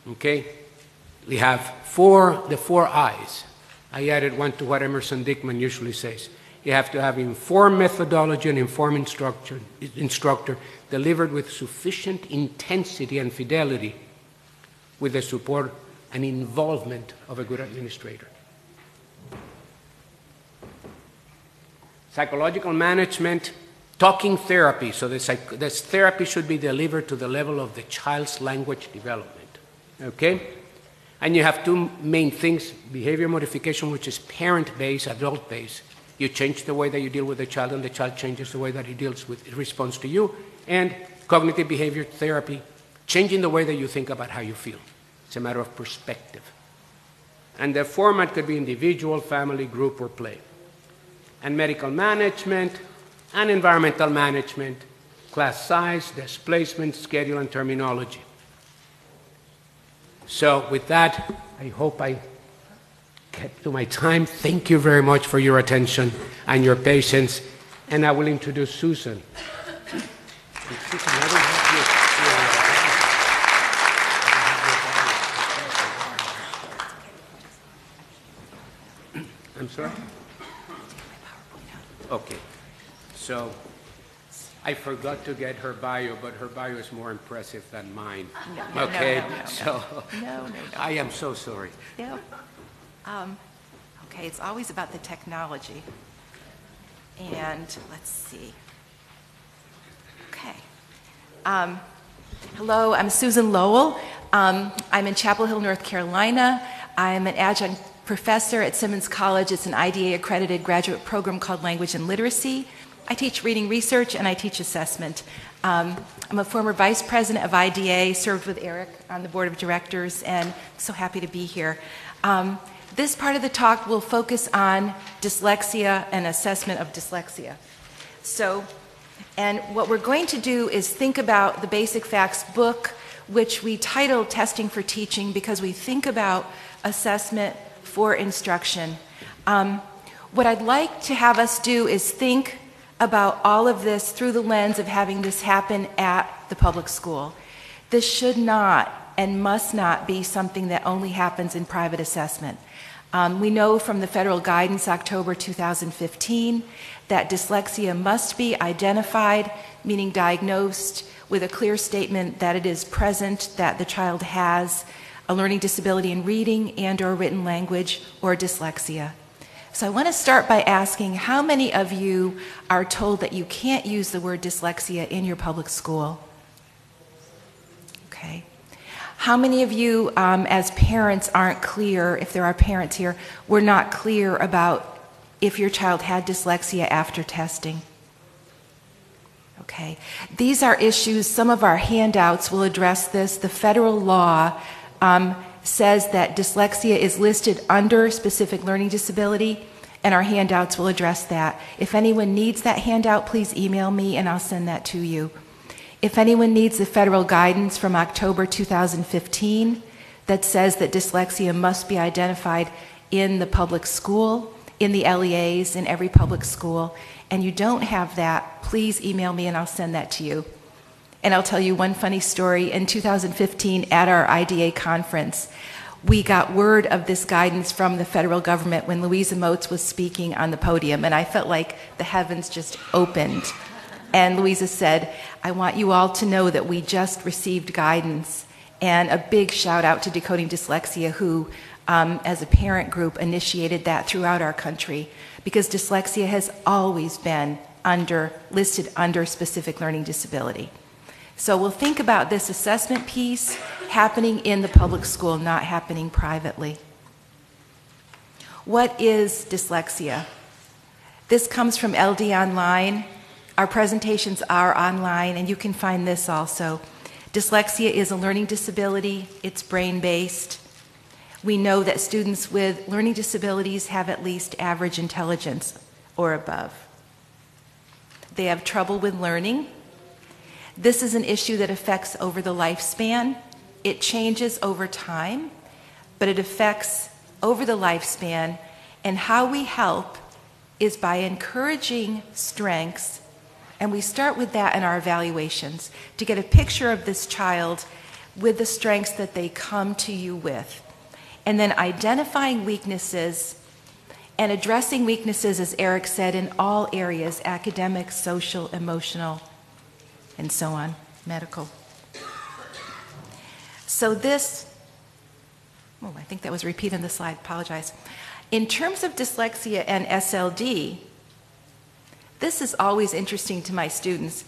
Okay? We have the four I's. I added one to what Emerson Dickman usually says. You have to have informed methodology and informed instructor delivered with sufficient intensity and fidelity with the support and involvement of a good administrator. Psychological management, talking therapy. So this therapy should be delivered to the level of the child's language development. Okay? And you have two main things: behavior modification, which is parent-based, adult-based. You change the way that you deal with the child, and the child changes the way that he responds to you. And cognitive behavior therapy, changing the way that you think about how you feel. It's a matter of perspective. And the format could be individual, family, group, or play. And medical management and environmental management, class size, displacement, schedule, and terminology. So with that, I hope I kept to my time. Thank you very much for your attention and your patience. And I will introduce Susan. I'm sorry? Okay. So I forgot to get her bio, but her bio is more impressive than mine. No, okay? No. I am so sorry. No. Okay, it's always about the technology. And let's see. Okay. Hello, I'm Susan Lowell. I'm in Chapel Hill, North Carolina. I'm an adjunct professor at Simmons College. It's an IDA-accredited graduate program called Language and Literacy. I teach reading research and I teach assessment. I'm a former vice president of IDA, served with Eric on the board of directors, and so happy to be here. This part of the talk will focus on dyslexia and assessment of dyslexia. And what we're going to do is think about the Basic Facts book, which we titled Testing for Teaching, because we think about assessment for instruction. What I'd like to have us do is think about all of this through the lens of having this happen at the public school. This should not and must not be something that only happens in private assessment. We know from the federal guidance, October 2015, that dyslexia must be identified, meaning diagnosed, with a clear statement that it is present, that the child has a learning disability in reading and/or written language, or dyslexia. So I want to start by asking, how many of you are told that you can't use the word dyslexia in your public school? Okay. How many of you, as parents, aren't clear, if there are parents here, were not clear about if your child had dyslexia after testing? Okay. These are issues, some of our handouts will address this. The federal law says that dyslexia is listed under specific learning disability, and our handouts will address that. If anyone needs that handout, please email me and I'll send that to you. If anyone needs the federal guidance from October 2015 that says that dyslexia must be identified in the public school, in the LEAs, in every public school, and you don't have that, please email me and I'll send that to you. And I'll tell you one funny story. In 2015, at our IDA conference, we got word of this guidance from the federal government when Louisa Moats was speaking on the podium, and I felt like the heavens just opened. And Louisa said, I want you all to know that we just received guidance. And a big shout out to Decoding Dyslexia, who, as a parent group, initiated that throughout our country, because dyslexia has always been listed under specific learning disability. So we'll think about this assessment piece happening in the public school, not happening privately. What is dyslexia? This comes from LD Online. Our presentations are online, and you can find this also. Dyslexia is a learning disability. It's brain-based. We know that students with learning disabilities have at least average intelligence or above. They have trouble with learning. This is an issue that affects over the lifespan. It changes over time, but it affects over the lifespan, and how we help is by encouraging strengths, and we start with that in our evaluations to get a picture of this child with the strengths that they come to you with, and then identifying weaknesses and addressing weaknesses, as Eric said, in all areas: academic, social, emotional, and so on, medical. So this, I think that was repeated in the slide, apologize. In terms of dyslexia and SLD, this is always interesting to my students.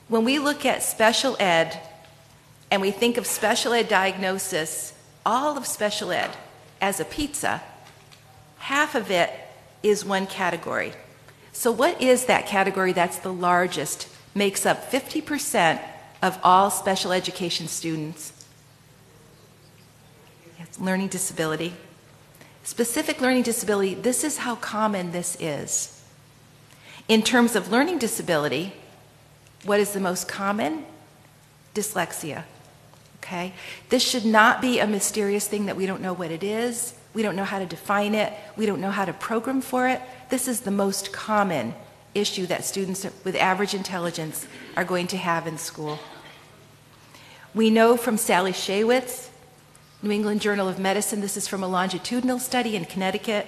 When we look at special ed and we think of special ed diagnosis, all of special ed as a pizza, half of it is one category. So what is that category that's the largest, makes up 50% of all special education students? Yes, learning disability. Specific learning disability, this is how common this is. In terms of learning disability, what is the most common? Dyslexia. Okay? This should not be a mysterious thing that we don't know what it is. We don't know how to define it. We don't know how to program for it. This is the most common issue that students with average intelligence are going to have in school. We know from Sally Shaywitz, New England Journal of Medicine, this is from a longitudinal study in Connecticut,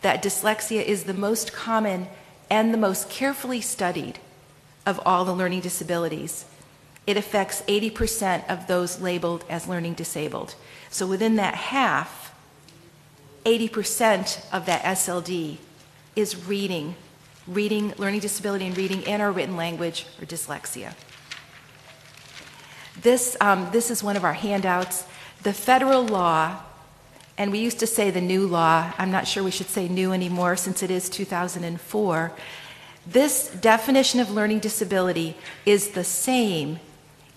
that dyslexia is the most common and the most carefully studied of all the learning disabilities. It affects 80% of those labeled as learning disabled. So within that half, 80% of that SLD is reading, learning disability in reading and or written language, or dyslexia. This is one of our handouts. The federal law, and we used to say the new law, I'm not sure we should say new anymore since it is 2004. This definition of learning disability is the same,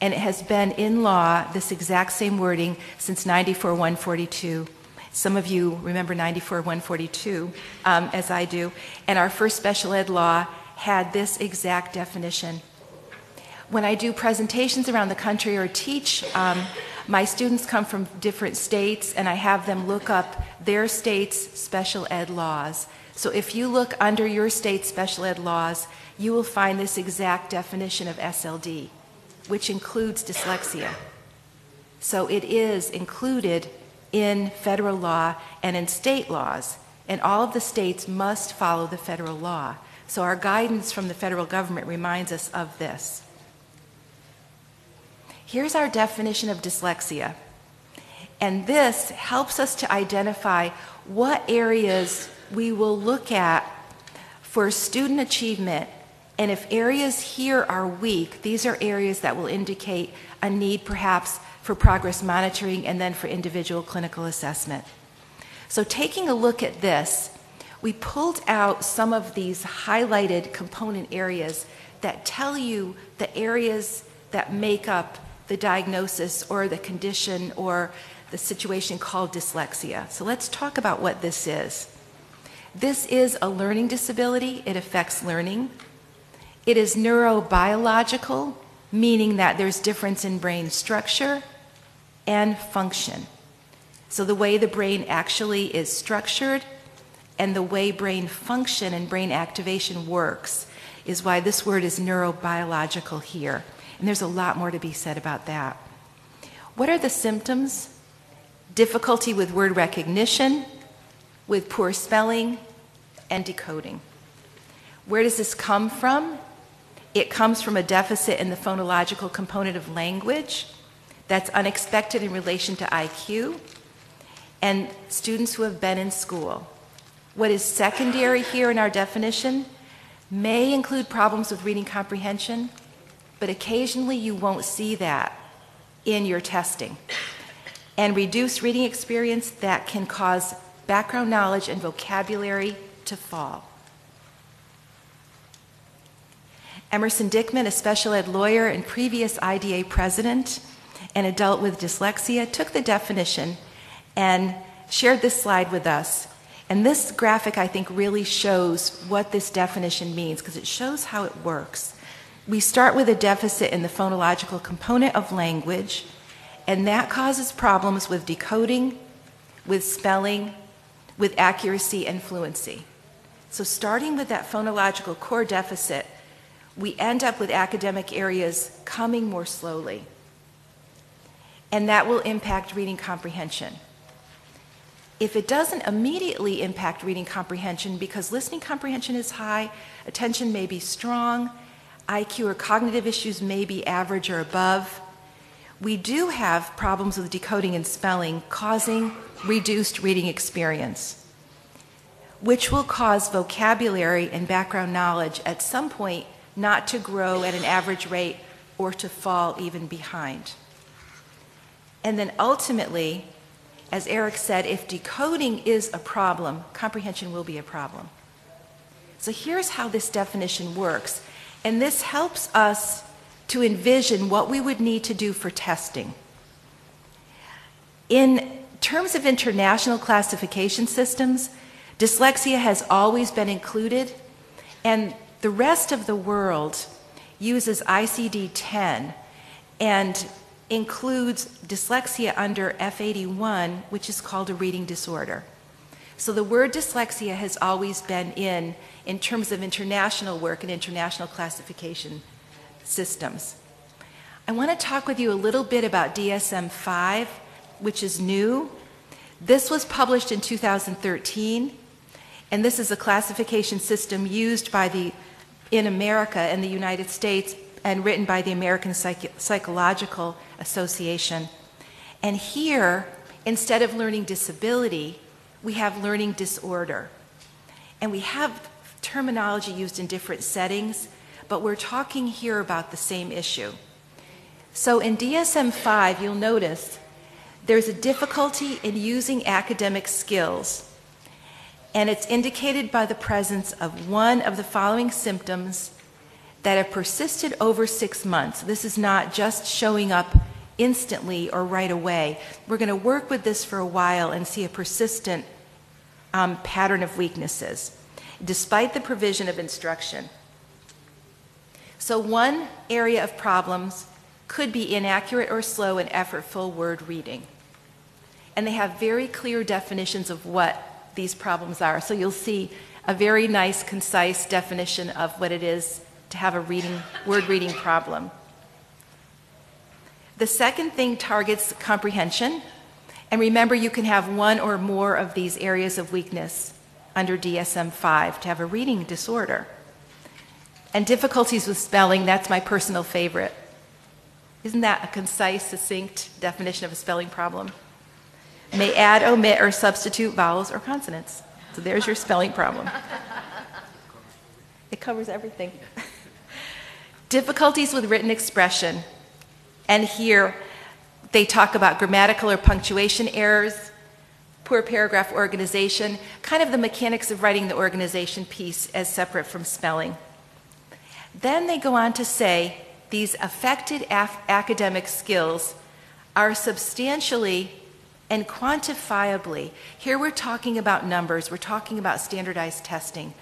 and it has been in law, this exact same wording, since 94-142. Some of you remember 94-142, as I do, and our first special ed law had this exact definition. When I do presentations around the country or teach, my students come from different states, and I have them look up their state's special ed laws. So if you look under your state's special ed laws, you will find this exact definition of SLD, which includes dyslexia. So it is included in federal law and in state laws, and all of the states must follow the federal law. So our guidance from the federal government reminds us of this. Here's our definition of dyslexia, and this helps us to identify what areas we will look at for student achievement, and if areas here are weak, these are areas that will indicate a need perhaps for progress monitoring and then for individual clinical assessment. So taking a look at this, we pulled out some of these highlighted component areas that tell you the areas that make up the diagnosis or the condition or the situation called dyslexia. So let's talk about what this is. This is a learning disability. It affects learning. It is neurobiological, meaning that there's difference in brain structure and function. So the way the brain actually is structured and the way brain function and brain activation works is why this word is neurobiological here. And there's a lot more to be said about that. What are the symptoms? Difficulty with word recognition, with poor spelling, and decoding. Where does this come from? It comes from a deficit in the phonological component of language that's unexpected in relation to IQ, and students who have been in school. What is secondary here in our definition may include problems with reading comprehension, but occasionally you won't see that in your testing. And reduced reading experience that can cause background knowledge and vocabulary to fall. Emerson Dickman, a special ed lawyer and previous IDA president, an adult with dyslexia, took the definition and shared this slide with us. And this graphic, I think, really shows what this definition means, because it shows how it works. We start with a deficit in the phonological component of language, and that causes problems with decoding, with spelling, with accuracy and fluency. So starting with that phonological core deficit, we end up with academic areas coming more slowly. And that will impact reading comprehension. If it doesn't immediately impact reading comprehension because listening comprehension is high, attention may be strong, IQ or cognitive issues may be average or above, we do have problems with decoding and spelling causing reduced reading experience, which will cause vocabulary and background knowledge at some point not to grow at an average rate or to fall even behind. And then ultimately, as Eric said, if decoding is a problem, comprehension will be a problem. So here's how this definition works. And this helps us to envision what we would need to do for testing. In terms of international classification systems, dyslexia has always been included, and the rest of the world uses ICD-10 and includes dyslexia under F81, which is called a reading disorder. So the word dyslexia has always been in terms of international work and international classification systems. I want to talk with you a little bit about DSM-5, which is new. This was published in 2013, and this is a classification system used in America and the United States and written by the American Psychological Association. And here, instead of learning disability, we have learning disorder. And we have terminology used in different settings, but we're talking here about the same issue. So in DSM-5, you'll notice there's a difficulty in using academic skills, and it's indicated by the presence of one of the following symptoms that have persisted over 6 months. This is not just showing up instantly or right away. We're going to work with this for a while and see a persistent pattern of weaknesses, despite the provision of instruction. So one area of problems could be inaccurate or slow and effortful word reading. And they have very clear definitions of what these problems are. So you'll see a very nice, concise definition of what it is to have a word reading problem. The second thing targets comprehension. And remember, you can have one or more of these areas of weakness under DSM-5 to have a reading disorder. And difficulties with spelling, that's my personal favorite. Isn't that a concise, succinct definition of a spelling problem? May add, omit, or substitute vowels or consonants. So there's your spelling problem. It covers everything. Difficulties with written expression. And here they talk about grammatical or punctuation errors, poor paragraph organization, kind of the mechanics of writing the organization piece as separate from spelling. Then they go on to say these affected academic skills are substantially and quantifiably, here we're talking about numbers, we're talking about standardized testing,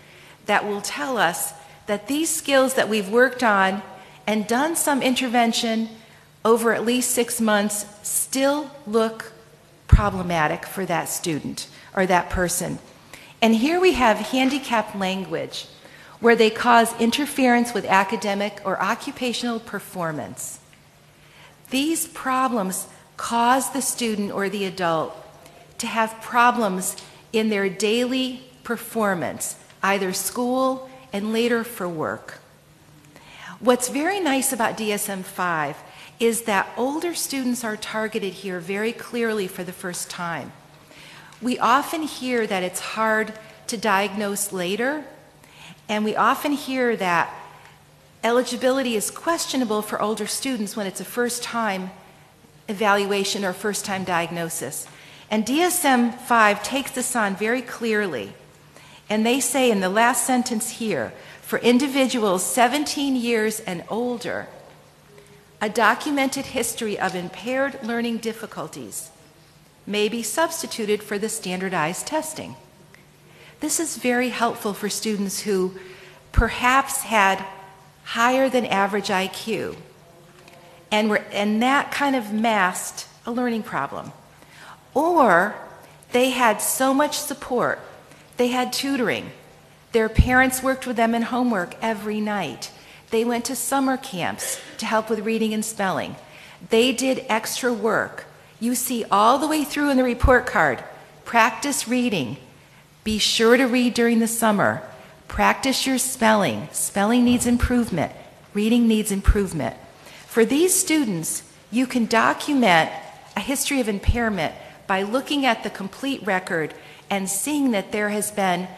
that will tell us that these skills that we've worked on and done some intervention over at least 6 months still look problematic for that student or that person. And here we have handicapped language, where they cause interference with academic or occupational performance. These problems cause the student or the adult to have problems in their daily performance, either school and later for work. What's very nice about DSM-5 is that older students are targeted here very clearly for the first time. We often hear that it's hard to diagnose later, and we often hear that eligibility is questionable for older students when it's a first-time evaluation or first-time diagnosis. And DSM-5 takes this on very clearly. And they say in the last sentence here, for individuals 17 years and older, a documented history of impaired learning difficulties may be substituted for the standardized testing. This is very helpful for students who perhaps had higher than average IQ, and that kind of masked a learning problem. Or they had so much support. They had tutoring. Their parents worked with them in homework every night. They went to summer camps to help with reading and spelling. They did extra work. You see all the way through in the report card, practice reading. Be sure to read during the summer. Practice your spelling. Spelling needs improvement. Reading needs improvement. For these students, you can document a history of impairment by looking at the complete record and seeing that there has been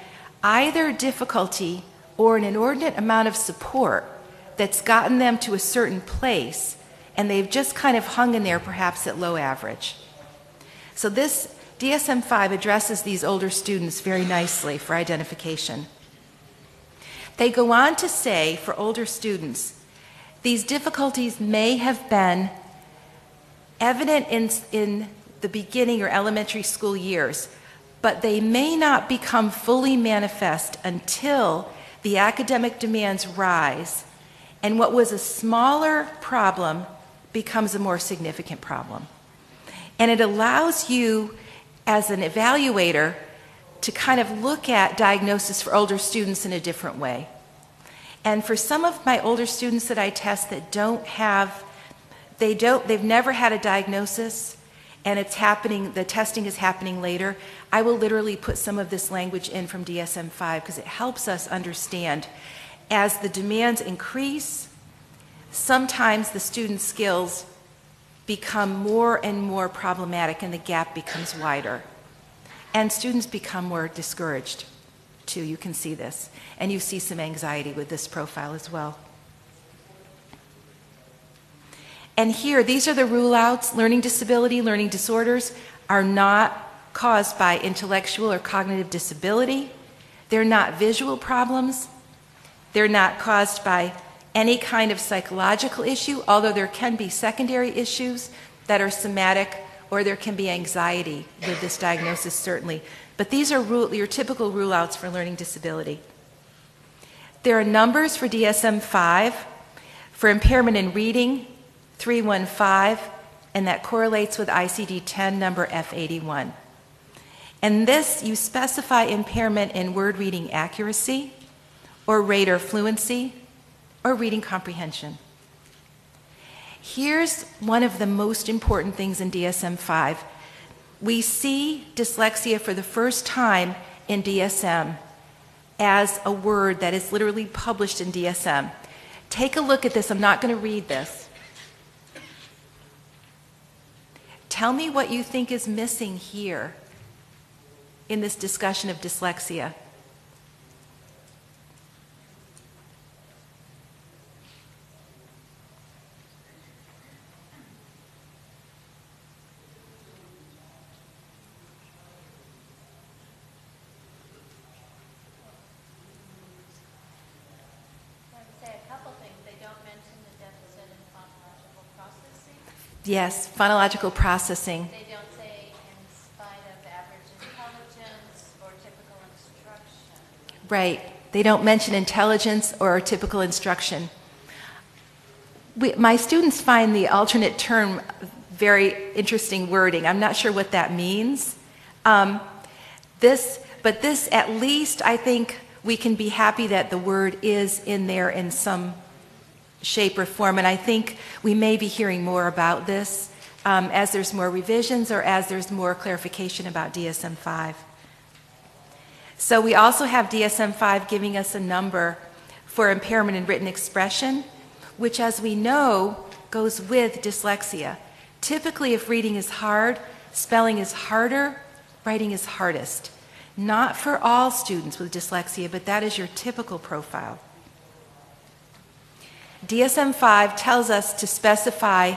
either difficulty or an inordinate amount of support that's gotten them to a certain place, and they've just kind of hung in there perhaps at low average. So this DSM-5 addresses these older students very nicely for identification. They go on to say, for older students, these difficulties may have been evident in the beginning or elementary school years, but they may not become fully manifest until the academic demands rise and what was a smaller problem becomes a more significant problem. And it allows you, as an evaluator, to kind of look at diagnosis for older students in a different way. And for some of my older students that I test that they've never had a diagnosis, and it's happening, the testing is happening later, I will literally put some of this language in from DSM-5 because it helps us understand as the demands increase, sometimes the student's skills become more and more problematic and the gap becomes wider. And students become more discouraged too, you can see this. And you see some anxiety with this profile as well. And here, these are the rule-outs. Learning disability, learning disorders are not caused by intellectual or cognitive disability. They're not visual problems. They're not caused by any kind of psychological issue, although there can be secondary issues that are somatic, or there can be anxiety with this diagnosis, certainly. But these are your typical rule-outs for learning disability. There are numbers for DSM-5 for impairment in reading, 315, and that correlates with ICD-10 number F81. And this, you specify impairment in word reading accuracy, or rate or fluency, or reading comprehension. Here's one of the most important things in DSM-5. We see dyslexia for the first time in DSM as a word that is literally published in DSM. Take a look at this. I'm not going to read this. Tell me what you think is missing here in this discussion of dyslexia. Yes, phonological processing. They don't say in spite of average intelligence or typical instruction. Right. They don't mention intelligence or typical instruction. My students find the alternate term very interesting wording. I'm not sure what that means. This, at least, I think we can be happy that the word is in there in some shape or form, and I think we may be hearing more about this as there's more revisions or as there's more clarification about DSM-5. So we also have DSM-5 giving us a number for impairment in written expression, which, as we know, goes with dyslexia. Typically, if reading is hard, spelling is harder, writing is hardest. Not for all students with dyslexia, but that is your typical profile. DSM-5 tells us to specify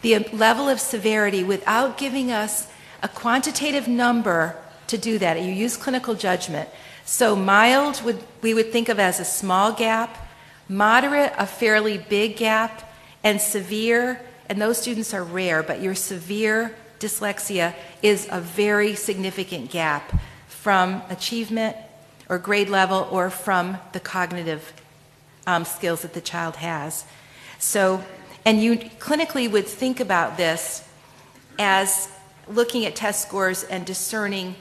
the level of severity without giving us a quantitative number to do that. You use clinical judgment. So mild, we would think of as a small gap, moderate, a fairly big gap, and severe, and those students are rare, but your severe dyslexia is a very significant gap from achievement or grade level or from the cognitive skills that the child has. So, and you clinically would think about this as looking at test scores and discerning,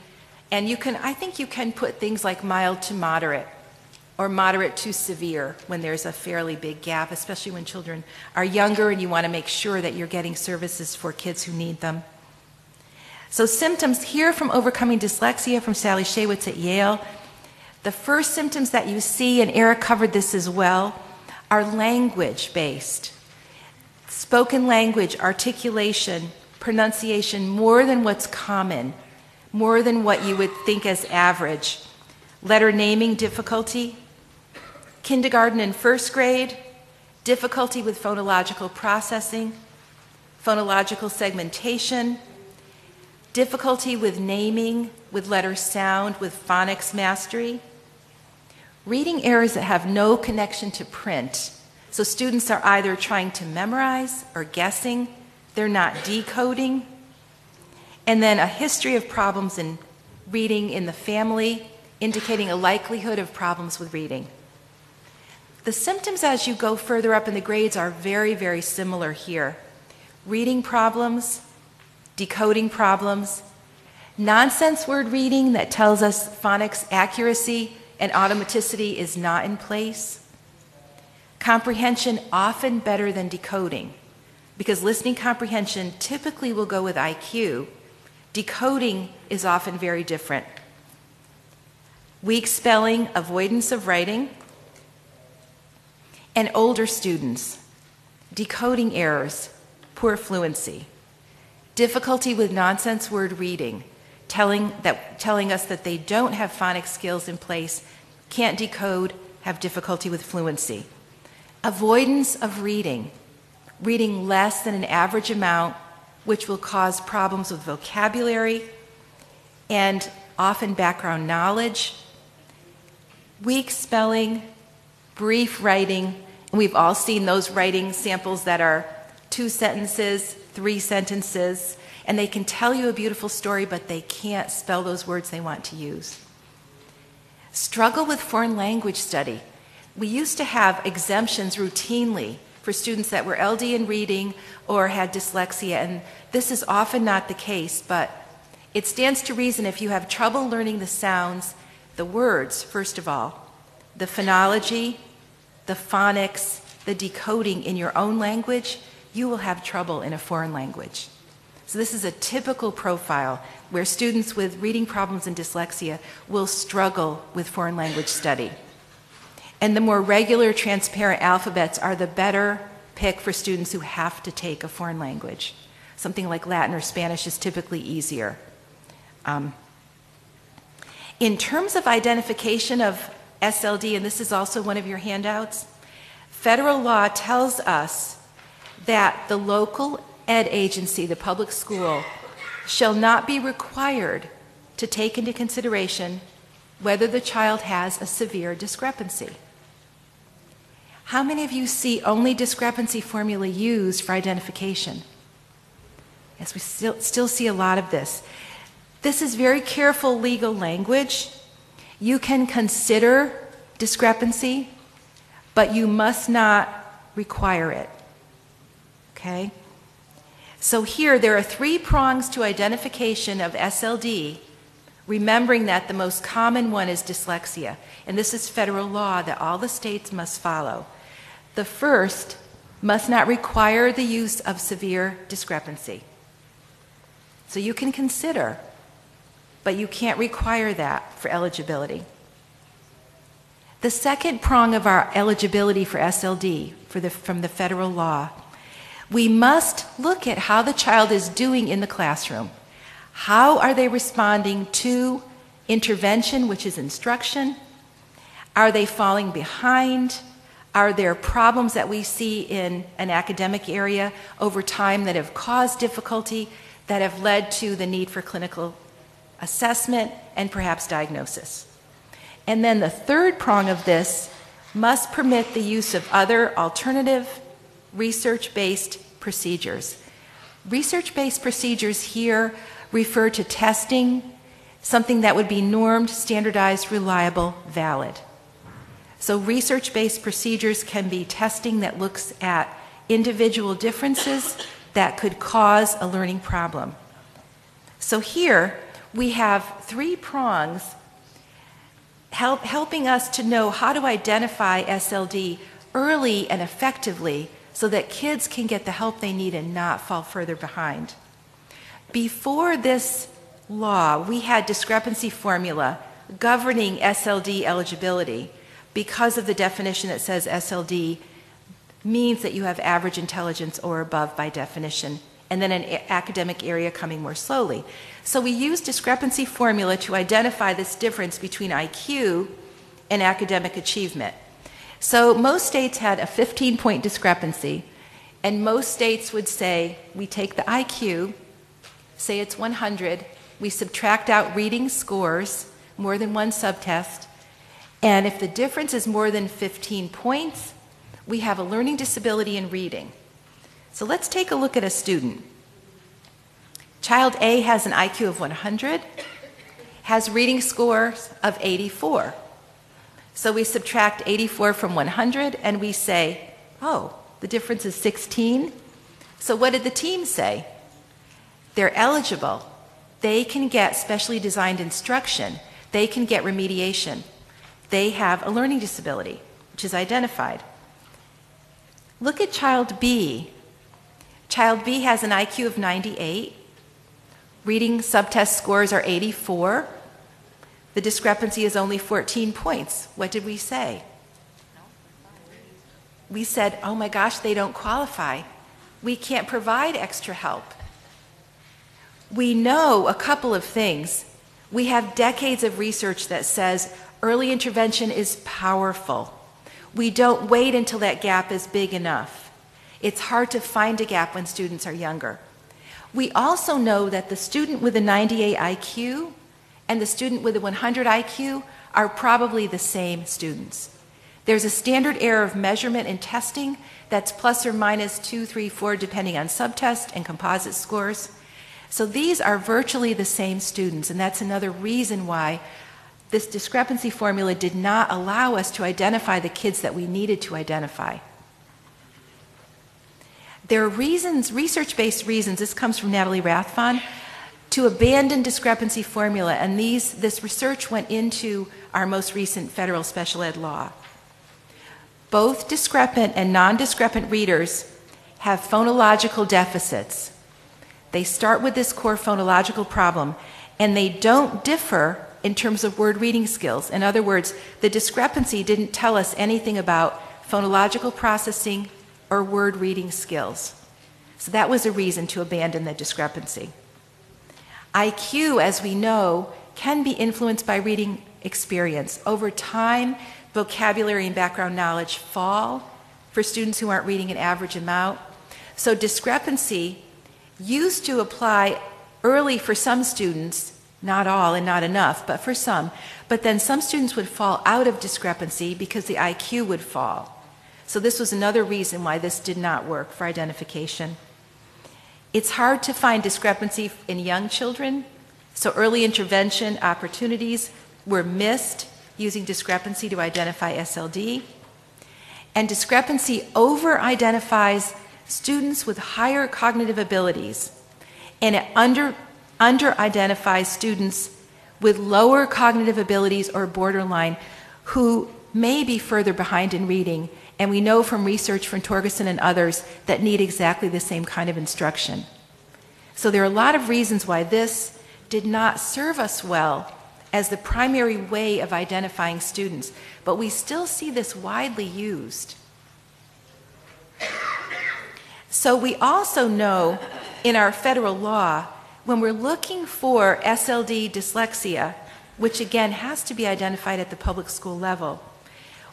and I think you can put things like mild to moderate or moderate to severe when there's a fairly big gap, especially when children are younger and you want to make sure that you're getting services for kids who need them. So symptoms here from Overcoming Dyslexia from Sally Shaywitz at Yale. The first symptoms that you see, and Eric covered this as well, are language-based. Spoken language, articulation, pronunciation, more than what's common, more than what you would think as average. Letter naming difficulty, kindergarten and first grade, difficulty with phonological processing, phonological segmentation, difficulty with naming, with letter sound, with phonics mastery, reading errors that have no connection to print. So students are either trying to memorize or guessing, they're not decoding, and then a history of problems in reading in the family, indicating a likelihood of problems with reading. The symptoms as you go further up in the grades are very, very similar here. Reading problems, decoding problems, nonsense word reading that tells us phonics accuracy and automaticity is not in place. Comprehension often better than decoding, because listening comprehension typically will go with IQ. Decoding is often very different. Weak spelling, avoidance of writing, and older students, decoding errors, poor fluency, difficulty with nonsense word reading, telling us that they don't have phonics skills in place, can't decode, have difficulty with fluency. Avoidance of reading, reading less than an average amount, which will cause problems with vocabulary and often background knowledge. Weak spelling, brief writing, and we've all seen those writing samples that are 2 sentences, 3 sentences, and they can tell you a beautiful story, but they can't spell those words they want to use. Struggle with foreign language study. We used to have exemptions routinely for students that were LD in reading or had dyslexia, and this is often not the case, but it stands to reason if you have trouble learning the sounds, the words, first of all, the phonology, the phonics, the decoding in your own language, you will have trouble in a foreign language. So this is a typical profile where students with reading problems and dyslexia will struggle with foreign language study. And the more regular, transparent alphabets are the better pick for students who have to take a foreign language. Something like Latin or Spanish is typically easier. In terms of identification of SLD, and this is also one of your handouts, federal law tells us that the local ed agency, the public school, shall not be required to take into consideration whether the child has a severe discrepancy. How many of you see only discrepancy formula used for identification? Yes, we still see a lot of this. This is very careful legal language. You can consider discrepancy, but you must not require it. Okay? So here there are 3 prongs to identification of SLD, remembering that the most common one is dyslexia, and this is federal law that all the states must follow. The first must not require the use of severe discrepancy. So you can consider, but you can't require that for eligibility. The second prong of our eligibility for SLD from the federal law, we must look at how the child is doing in the classroom. How are they responding to intervention, which is instruction? Are they falling behind? Are there problems that we see in an academic area over time that have caused difficulty, that have led to the need for clinical assessment and perhaps diagnosis? And then the third prong of this must permit the use of other alternative research-based procedures. Research-based procedures here refer to testing, something that would be normed, standardized, reliable, valid. So research-based procedures can be testing that looks at individual differences that could cause a learning problem. So here we have 3 prongs helping us to know how to identify SLD early and effectively so that kids can get the help they need and not fall further behind. Before this law, we had discrepancy formula governing SLD eligibility because of the definition that says SLD means that you have average intelligence or above by definition, and then an academic area coming more slowly. So we used discrepancy formula to identify this difference between IQ and academic achievement. So most states had a 15-point discrepancy, and most states would say, we take the IQ, say it's 100, we subtract out reading scores, more than one subtest, and if the difference is more than 15 points, we have a learning disability in reading. So let's take a look at a student. Child A has an IQ of 100, has reading scores of 84. So we subtract 84 from 100 and we say, oh, the difference is 16. So what did the team say? They're eligible. They can get specially designed instruction. They can get remediation. They have a learning disability, which is identified. Look at child B. Child B has an IQ of 98. Reading subtest scores are 84. The discrepancy is only 14 points. What did we say? We said, oh my gosh, they don't qualify. We can't provide extra help. We know a couple of things. We have decades of research that says early intervention is powerful. We don't wait until that gap is big enough. It's hard to find a gap when students are younger. We also know that the student with a 98 IQ and the student with a 100 IQ are probably the same students. There's a standard error of measurement and testing that's plus or minus 2, 3, 4, depending on subtest and composite scores. So these are virtually the same students, and that's another reason why this discrepancy formula did not allow us to identify the kids that we needed to identify. There are reasons, research-based reasons, this comes from Natalie Rathbun, to abandon discrepancy formula, and this research went into our most recent federal special ed law. Both discrepant and non-discrepant readers have phonological deficits. They start with this core phonological problem, and they don't differ in terms of word reading skills. In other words, the discrepancy didn't tell us anything about phonological processing or word reading skills. So that was a reason to abandon the discrepancy. IQ, as we know, can be influenced by reading experience. Over time, vocabulary and background knowledge fall for students who aren't reading an average amount. So discrepancy used to apply early for some students, not all and not enough, but for some. But then some students would fall out of discrepancy because the IQ would fall. So this was another reason why this did not work for identification. It's hard to find discrepancy in young children, so early intervention opportunities were missed using discrepancy to identify SLD. And discrepancy over-identifies students with higher cognitive abilities, and it under-identifies students with lower cognitive abilities or borderline who may be further behind in reading. And we know from research from Torgerson and others that need exactly the same kind of instruction. So there are a lot of reasons why this did not serve us well as the primary way of identifying students, but we still see this widely used. So we also know in our federal law, when we're looking for SLD dyslexia, which again has to be identified at the public school level,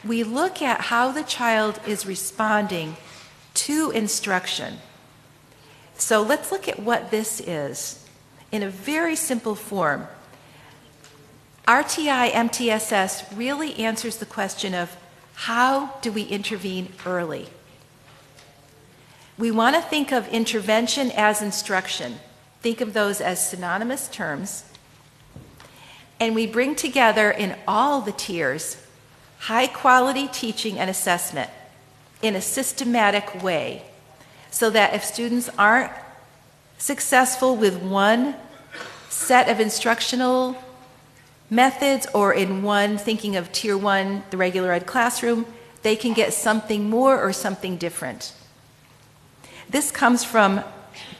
we look at how the child is responding to instruction. So let's look at what this is in a very simple form. RTI MTSS really answers the question of how do we intervene early? We want to think of intervention as instruction. Think of those as synonymous terms. And we bring together in all the tiers high-quality teaching and assessment in a systematic way, so that if students aren't successful with one set of instructional methods or in one, thinking of Tier 1, the regular ed classroom, they can get something more or something different. This comes from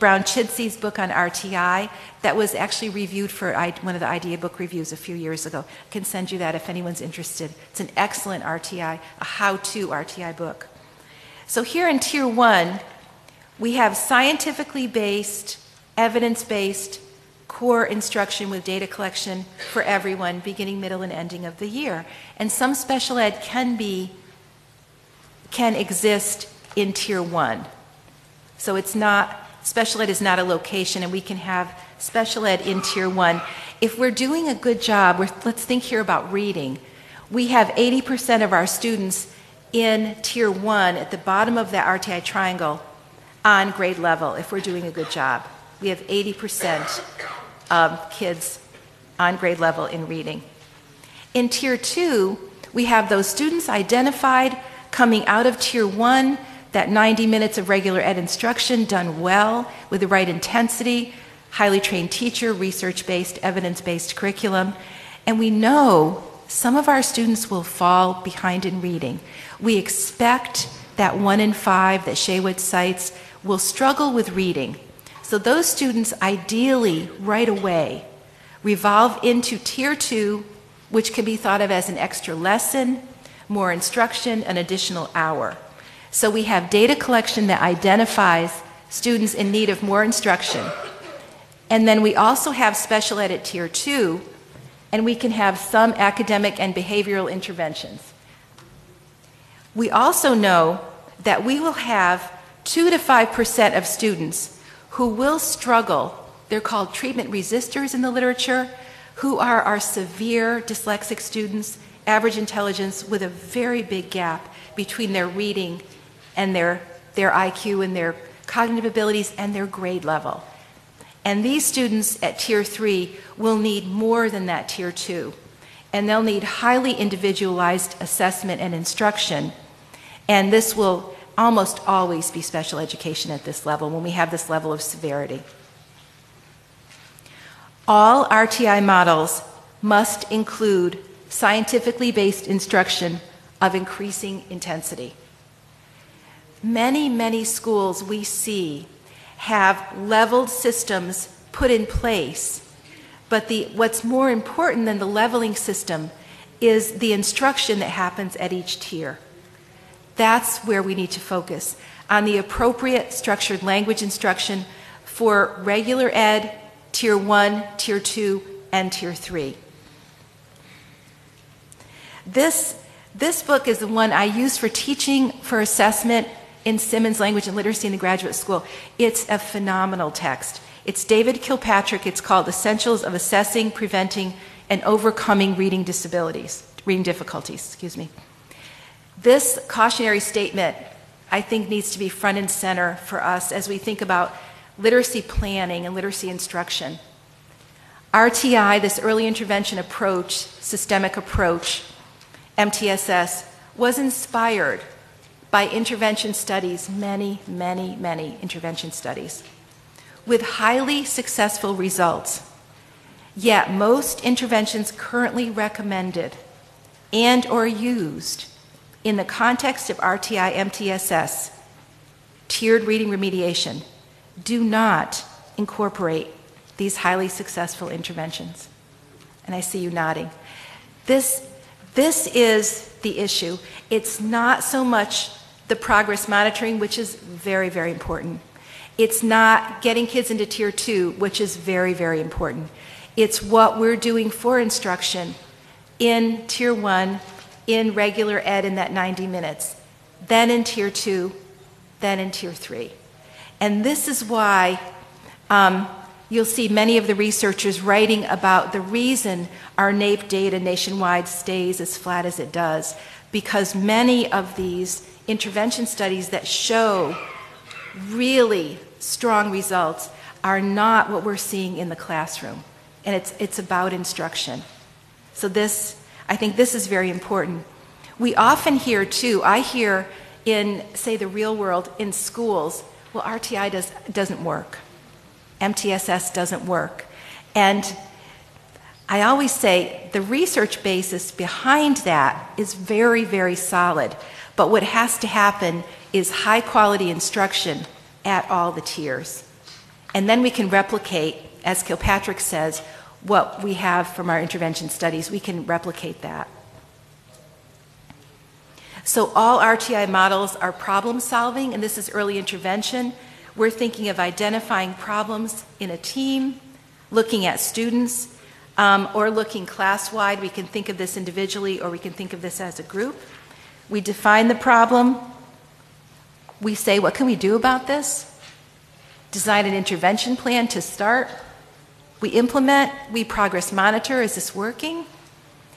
Brown-Chidsey's book on RTI that was actually reviewed for one of the IDEA book reviews a few years ago. I can send you that if anyone's interested. It's an excellent RTI, a how-to RTI book. So here in Tier 1, we have scientifically based, evidence-based core instruction with data collection for everyone, beginning, middle, and ending of the year. And some special ed can exist in Tier 1. So it's not, special ed is not a location, and we can have special ed in Tier 1. If we're doing a good job, let's think here about reading. We have 80% of our students in Tier 1 at the bottom of that RTI triangle on grade level, if we're doing a good job. We have 80% of kids on grade level in reading. In Tier 2, we have those students identified coming out of Tier 1, that 90 minutes of regular ed instruction done well with the right intensity, highly trained teacher, research-based, evidence-based curriculum. And we know some of our students will fall behind in reading. We expect that 1 in 5 that Shaywitz cites will struggle with reading. So those students ideally right away revolve into Tier 2, which can be thought of as an extra lesson, more instruction, an additional hour. So we have data collection that identifies students in need of more instruction. And then we also have special ed at Tier 2, and we can have some academic and behavioral interventions. We also know that we will have 2 to 5% of students who will struggle. They're called treatment resistors in the literature, who are our severe dyslexic students, average intelligence with a very big gap between their reading and their IQ and their cognitive abilities and their grade level. And these students at Tier 3 will need more than that Tier 2. And they'll need highly individualized assessment and instruction. And this will almost always be special education at this level when we have this level of severity. All RTI models must include scientifically based instruction of increasing intensity. Many, many schools we see have leveled systems put in place, but what's more important than the leveling system is the instruction that happens at each tier. That's where we need to focus, on the appropriate structured language instruction for regular ed, Tier 1, Tier 2, and Tier 3. This book is the one I use for teaching for assessment in Simmons Language and Literacy in the Graduate School. It's a phenomenal text. It's David Kilpatrick. It's called Essentials of Assessing, Preventing, and Overcoming Reading Difficulties. This cautionary statement, I think, needs to be front and center for us as we think about literacy planning and literacy instruction. RTI, this early intervention approach, systemic approach, MTSS, was inspired by intervention studies, many, many, many intervention studies, with highly successful results. Yet most interventions currently recommended and or used in the context of RTI MTSS, tiered reading remediation, do not incorporate these highly successful interventions. And I see you nodding. This is the issue. It's not so much the progress monitoring, which is very, very important. It's not getting kids into Tier 2, which is very, very important. It's what we're doing for instruction in Tier 1, in regular ed in that 90 minutes, then in Tier 2, then in Tier 3. And this is why you'll see many of the researchers writing about the reason our NAEP data nationwide stays as flat as it does, because many of these intervention studies that show really strong results are not what we're seeing in the classroom. And it's about instruction. So I think this is very important. We often hear too, I hear in, say, the real world, in schools, well, RTI doesn't work. MTSS doesn't work. And I always say the research basis behind that is very, very solid. But what has to happen is high quality instruction at all the tiers. And then we can replicate, as Kilpatrick says, what we have from our intervention studies. We can replicate that. So all RTI models are problem solving, and this is early intervention. We're thinking of identifying problems in a team, looking at students, or looking class-wide. We can think of this individually, or we can think of this as a group. We define the problem. We say, what can we do about this? Design an intervention plan to start. We implement, we progress monitor, is this working?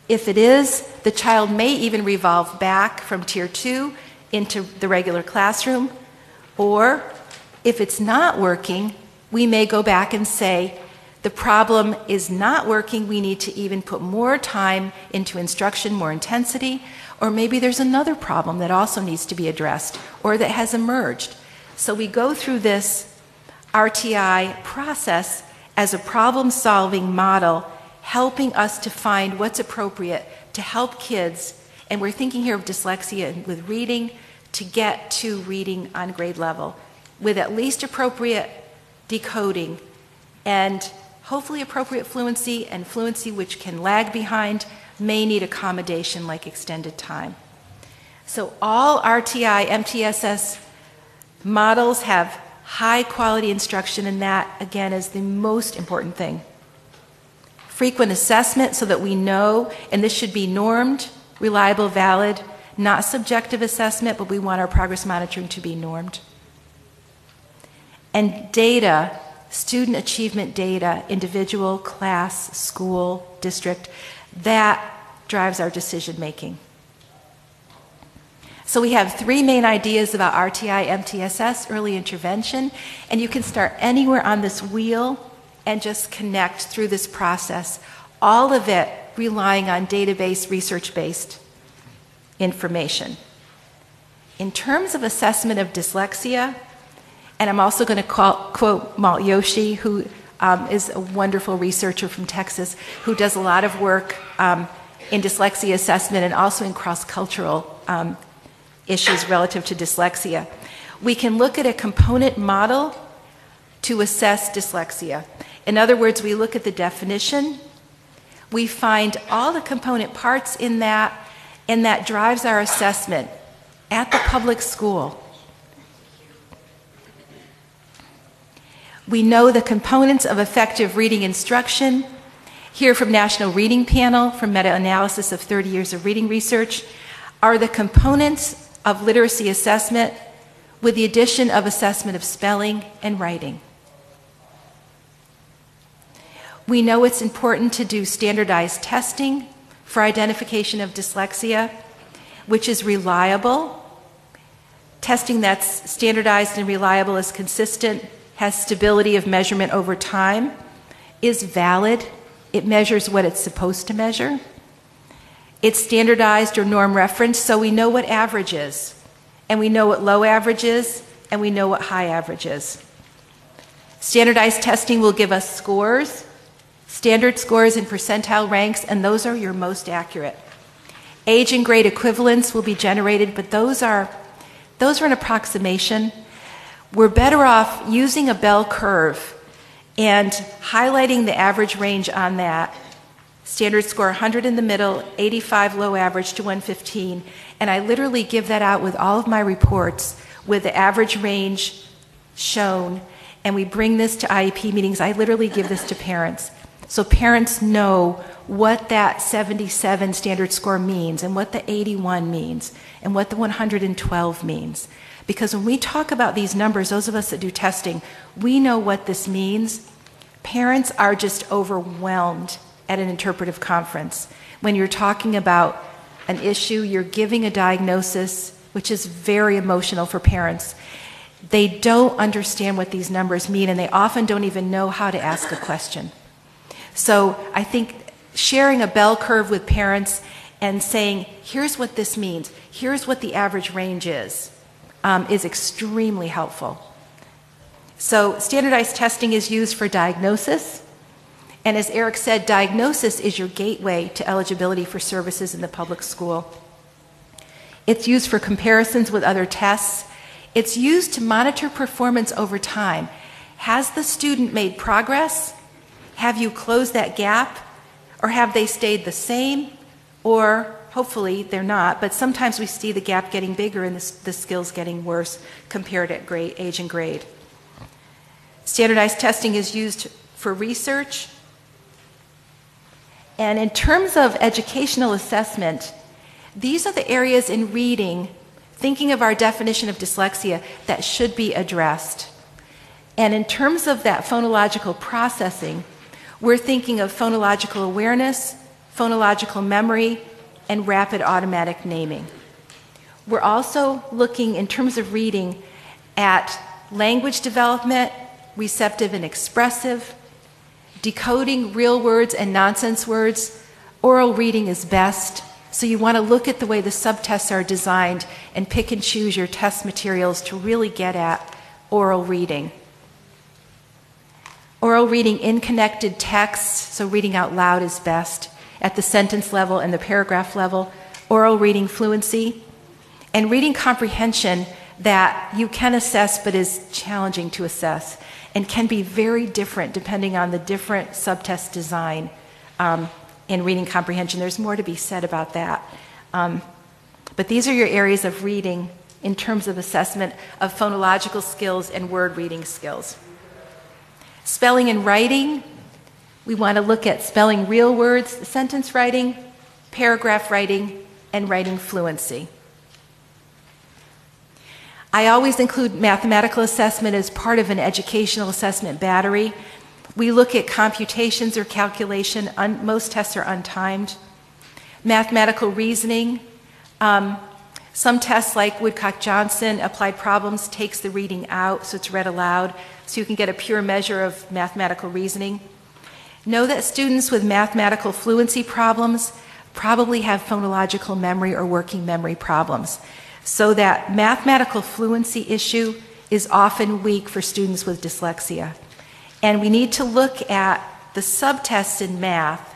If it is, the child may even revolve back from Tier 2 into the regular classroom. Or if it's not working, we may go back and say, the problem is not working, we need to even put more time into instruction, more intensity, or maybe there's another problem that also needs to be addressed or that has emerged. So we go through this RTI process as a problem-solving model, helping us to find what's appropriate to help kids, and we're thinking here of dyslexia with reading, to get to reading on grade level with at least appropriate decoding and hopefully appropriate fluency, and fluency which can lag behind may need accommodation like extended time. So all RTI, MTSS models have high quality instruction, and that again is the most important thing. Frequent assessment so that we know, and this should be normed, reliable, valid, not subjective assessment, but we want our progress monitoring to be normed. And data, student achievement data, individual, class, school, district, that drives our decision making. So we have three main ideas about RTI, MTSS, early intervention, and you can start anywhere on this wheel and just connect through this process, all of it relying on database, research-based information. In terms of assessment of dyslexia, and I'm also going to quote Malt Yoshi, who is a wonderful researcher from Texas, who does a lot of work in dyslexia assessment and also in cross-cultural issues relative to dyslexia. We can look at a component model to assess dyslexia. In other words, we look at the definition, we find all the component parts in that, and that drives our assessment at the public school. We know the components of effective reading instruction. Here from National Reading Panel, from meta-analysis of 30 years of reading research, are the components of literacy assessment with the addition of assessment of spelling and writing. We know it's important to do standardized testing for identification of dyslexia, which is reliable. Testing that's standardized and reliable is consistent, has stability of measurement over time, is valid. It measures what it's supposed to measure. It's standardized or norm referenced, so we know what average is, and we know what low average is, and we know what high average is. Standardized testing will give us scores, standard scores and percentile ranks, and those are your most accurate. Age and grade equivalents will be generated, but those are an approximation. We're better off using a bell curve and highlighting the average range on that. Standard score 100 in the middle, 85 low average to 115, and I literally give that out with all of my reports with the average range shown, and we bring this to IEP meetings. I literally give this to parents. So parents know what that 77 standard score means and what the 81 means and what the 112 means. Because when we talk about these numbers, those of us that do testing, we know what this means. Parents are just overwhelmed at an interpretive conference. When you're talking about an issue, you're giving a diagnosis, which is very emotional for parents. they don't understand what these numbers mean, and they often don't even know how to ask a question. So I think sharing a bell curve with parents and saying, here's what this means, here's what the average range is extremely helpful. So standardized testing is used for diagnosis. And as Eric said, diagnosis is your gateway to eligibility for services in the public school. It's used for comparisons with other tests. It's used to monitor performance over time. Has the student made progress? Have you closed that gap? Or have they stayed the same? Or hopefully they're not, but sometimes we see the gap getting bigger and the skills getting worse compared at grade, age and grade. Standardized testing is used for research. And in terms of educational assessment, these are the areas in reading, thinking of our definition of dyslexia, that should be addressed. And in terms of that phonological processing, we're thinking of phonological awareness, phonological memory, and rapid automatic naming. We're also looking, in terms of reading, at language development, receptive and expressive, decoding real words and nonsense words. Oral reading is best, so you want to look at the way the subtests are designed and pick and choose your test materials to really get at oral reading. Oral reading in connected text, so reading out loud is best at the sentence level and the paragraph level. Oral reading fluency, and reading comprehension that you can assess but is challenging to assess and can be very different depending on the different subtest design in reading comprehension. There's more to be said about that. But these are your areas of reading in terms of assessment of phonological skills and word reading skills. Spelling and writing, we want to look at spelling real words, sentence writing, paragraph writing, and writing fluency. I always include mathematical assessment as part of an educational assessment battery. We look at computations or calculation. Most tests are untimed. Mathematical reasoning. Some tests like Woodcock-Johnson, applied problems, takes the reading out, so it's read aloud, so you can get a pure measure of mathematical reasoning. Know that students with mathematical fluency problems probably have phonological memory or working memory problems. So that mathematical fluency issue is often weak for students with dyslexia. And we need to look at the subtests in math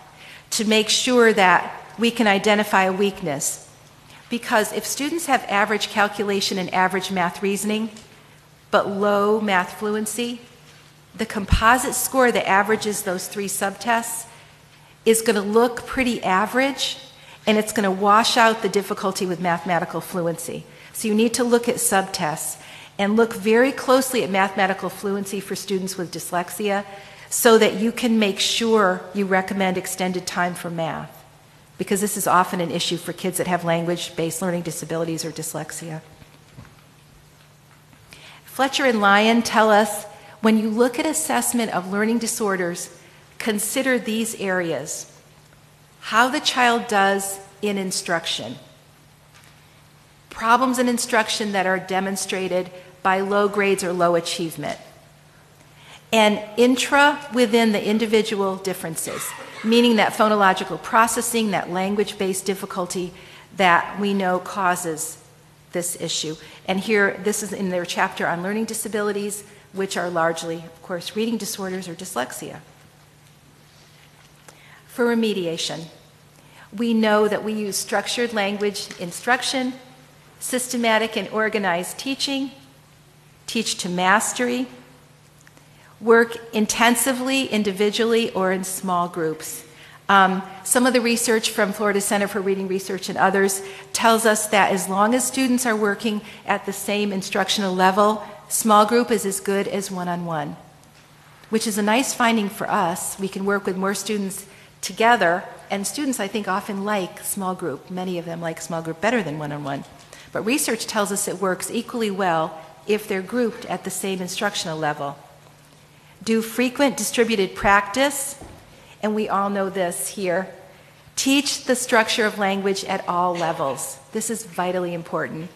to make sure that we can identify a weakness. Because if students have average calculation and average math reasoning, but low math fluency, the composite score that averages those three subtests is going to look pretty average, and it's going to wash out the difficulty with mathematical fluency. So you need to look at subtests and look very closely at mathematical fluency for students with dyslexia so that you can make sure you recommend extended time for math, because this is often an issue for kids that have language-based learning disabilities or dyslexia. Fletcher and Lyon tell us, when you look at assessment of learning disorders, consider these areas: how the child does in instruction, problems in instruction that are demonstrated by low grades or low achievement, and intra within the individual differences, meaning that phonological processing, that language-based difficulty that we know causes this issue. And here, this is in their chapter on learning disabilities, which are largely, of course, reading disorders or dyslexia. For remediation, we know that we use structured language instruction, systematic and organized teaching, teach to mastery, work intensively, individually, or in small groups. Some of the research from Florida Center for Reading Research and others tells us that as long as students are working at the same instructional level, small group is as good as one-on-one, which is a nice finding for us. We can work with more students together, and students, I think, often like small group. Many of them like small group better than one-on-one. But research tells us it works equally well if they're grouped at the same instructional level. Do frequent distributed practice, and we all know this here. Teach the structure of language at all levels. This is vitally important.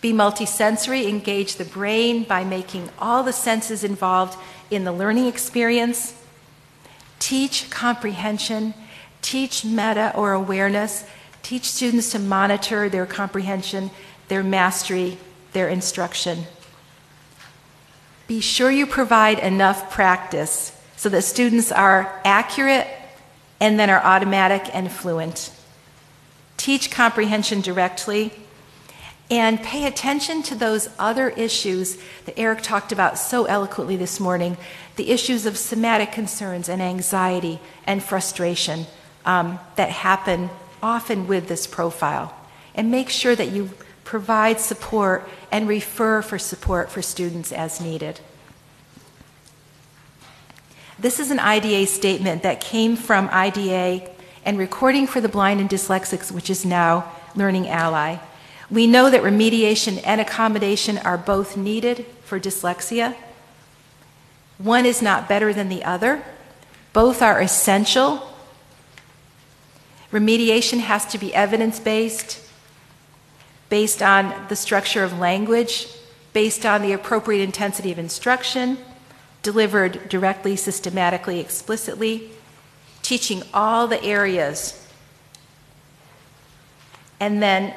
Be multisensory, engage the brain by making all the senses involved in the learning experience. Teach comprehension, teach meta or awareness, teach students to monitor their comprehension, their mastery, their instruction. Be sure you provide enough practice so that students are accurate and then are automatic and fluent. Teach comprehension directly and pay attention to those other issues that Eric talked about so eloquently this morning, the issues of somatic concerns and anxiety and frustration that happen often with this profile. And make sure that you provide support and refer for support for students as needed. This is an IDA statement that came from IDA and Recording for the Blind and Dyslexics, which is now Learning Ally. We know that remediation and accommodation are both needed for dyslexia. One is not better than the other. Both are essential. Remediation has to be evidence-based, based on the structure of language, based on the appropriate intensity of instruction, delivered directly, systematically, explicitly, teaching all the areas. And then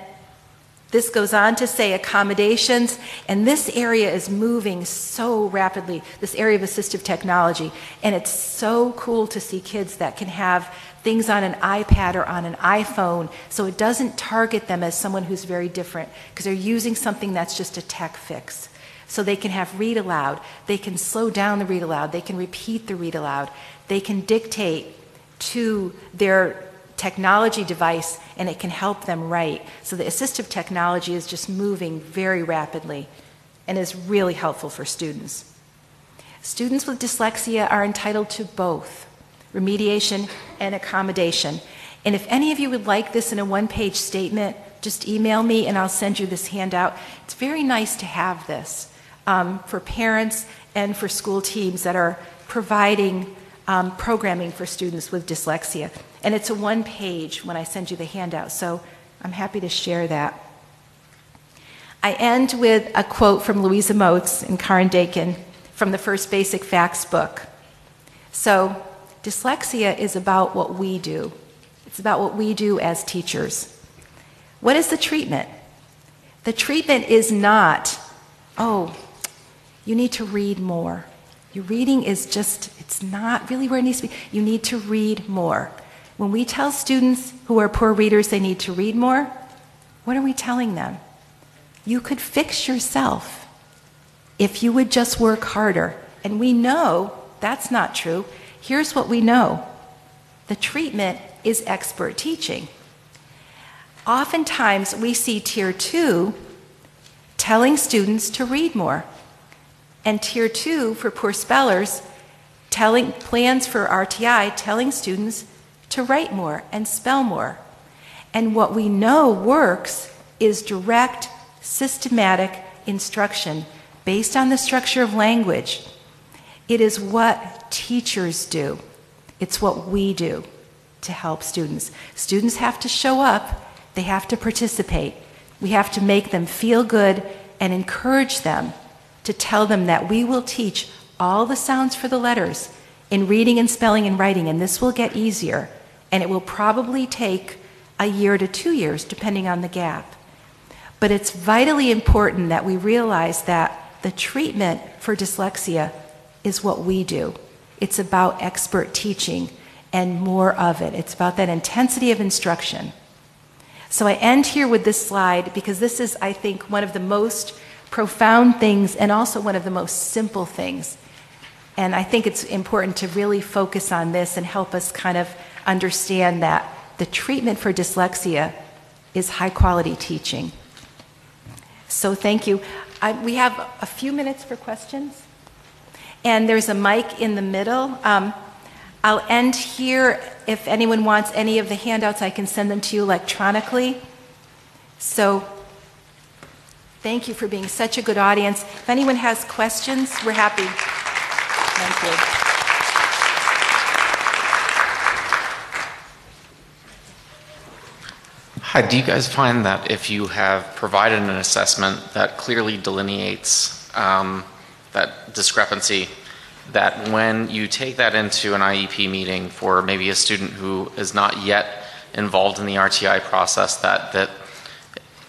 this goes on to say accommodations, and this area is moving so rapidly, this area of assistive technology, and it's so cool to see kids that can have things on an iPad or on an iPhone, so it doesn't target them as someone who's very different, because they're using something that's just a tech fix. So they can have read aloud, they can slow down the read aloud, they can repeat the read aloud, they can dictate to their technology device, and it can help them write. So the assistive technology is just moving very rapidly and is really helpful for students. Students with dyslexia are entitled to both remediation and accommodation. And if any of you would like this in a one-page statement, just email me and I'll send you this handout. It's very nice to have this for parents and for school teams that are providing programming for students with dyslexia. And it's a one page when I send you the handout, so I'm happy to share that. I end with a quote from Louisa Moats and Karen Dakin from the First Basic Facts book. So, dyslexia is about what we do. It's about what we do as teachers. What is the treatment? The treatment is not, oh, you need to read more. Your reading is just, it's not really where it needs to be. You need to read more. When we tell students who are poor readers they need to read more, what are we telling them? You could fix yourself if you would just work harder. And we know that's not true. Here's what we know. The treatment is expert teaching. Oftentimes we see Tier 2 telling students to read more. And Tier 2, for poor spellers, telling plans for RTI, telling students to write more and spell more. And what we know works is direct, systematic instruction based on the structure of language. It is what teachers do. It's what we do to help students. Students have to show up. They have to participate. We have to make them feel good and encourage them to tell them that we will teach all the sounds for the letters in reading and spelling and writing, and this will get easier, and it will probably take a year to 2 years, depending on the gap. But it's vitally important that we realize that the treatment for dyslexia is what we do. It's about expert teaching and more of it. It's about that intensity of instruction. So I end here with this slide because this is, I think, one of the most profound things and also one of the most simple things. And I think it's important to really focus on this and help us kind of understand that the treatment for dyslexia is high quality teaching. So thank you. We have a few minutes for questions. And there's a mic in the middle. I'll end here. If anyone wants any of the handouts, I can send them to you electronically. So thank you for being such a good audience. If anyone has questions, we're happy. Thank you. Hi, do you guys find that if you have provided an assessment that clearly delineates that discrepancy, that when you take that into an IEP meeting for maybe a student who is not yet involved in the RTI process, that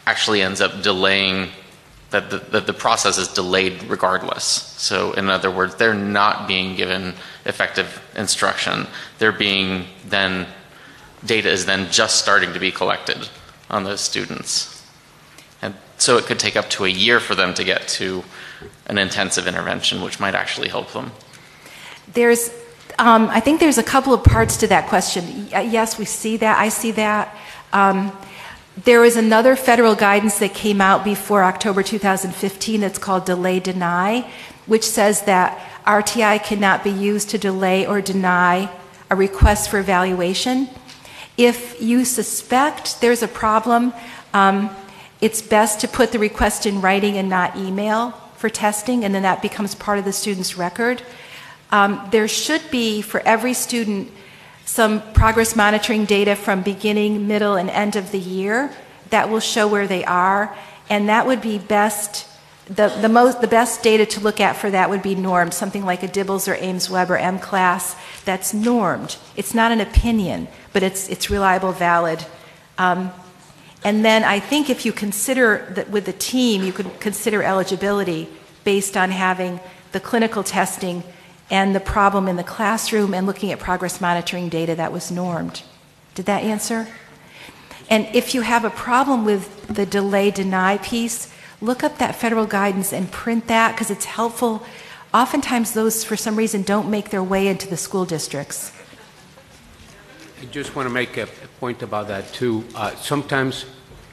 actually ends up delaying, that the process is delayed regardless? So in other words, they're not being given effective instruction. They're being then, data is then just starting to be collected on those students. And so it could take up to a year for them to get to an intensive intervention, which might actually help them. I think there's a couple of parts to that question. Yes, we see that. I see that. There is another federal guidance that came out before October 2015 that's called Delay Deny, which says that RTI cannot be used to delay or deny a request for evaluation. If you suspect there's a problem, it's best to put the request in writing and not email for testing, and then that becomes part of the student's record. There should be, for every student, some progress monitoring data from beginning, middle, and end of the year that will show where they are, and that would be best. The best data to look at for that would be normed, something like a Dibbles or Ames Web or M-Class that's normed. It's not an opinion, but it's reliable, valid. And then I think if you consider that with the team, you could consider eligibility based on having the clinical testing and the problem in the classroom and looking at progress monitoring data that was normed. Did that answer? And if you have a problem with the delay deny piece, look up that federal guidance and print that, because it's helpful. Oftentimes those, for some reason, don't make their way into the school districts. I just want to make a point about that too. Sometimes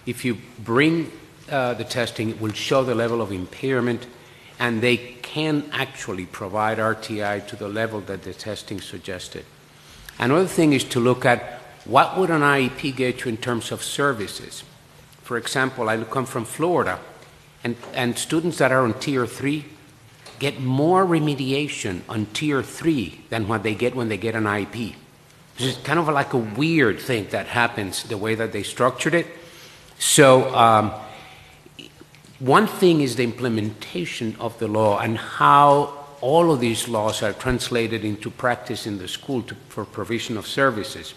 if you bring the testing, it will show the level of impairment, and they can actually provide RTI to the level that the testing suggested. Another thing is to look at what would an IEP get you in terms of services. For example, I come from Florida, and students that are on Tier 3 get more remediation on Tier 3 than what they get when they get an IEP. This is kind of like a weird thing that happens, the way that they structured it. So one thing is the implementation of the law and how all of these laws are translated into practice in the school for provision of services.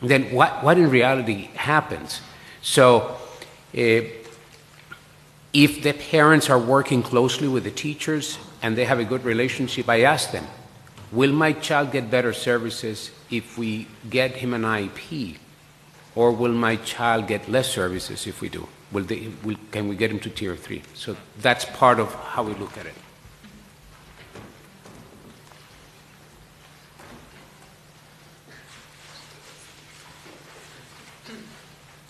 And then what in reality happens? So if the parents are working closely with the teachers and they have a good relationship, I ask them, will my child get better services if we get him an IEP? Or will my child get less services if we do? Can we get him to Tier 3? So that's part of how we look at it.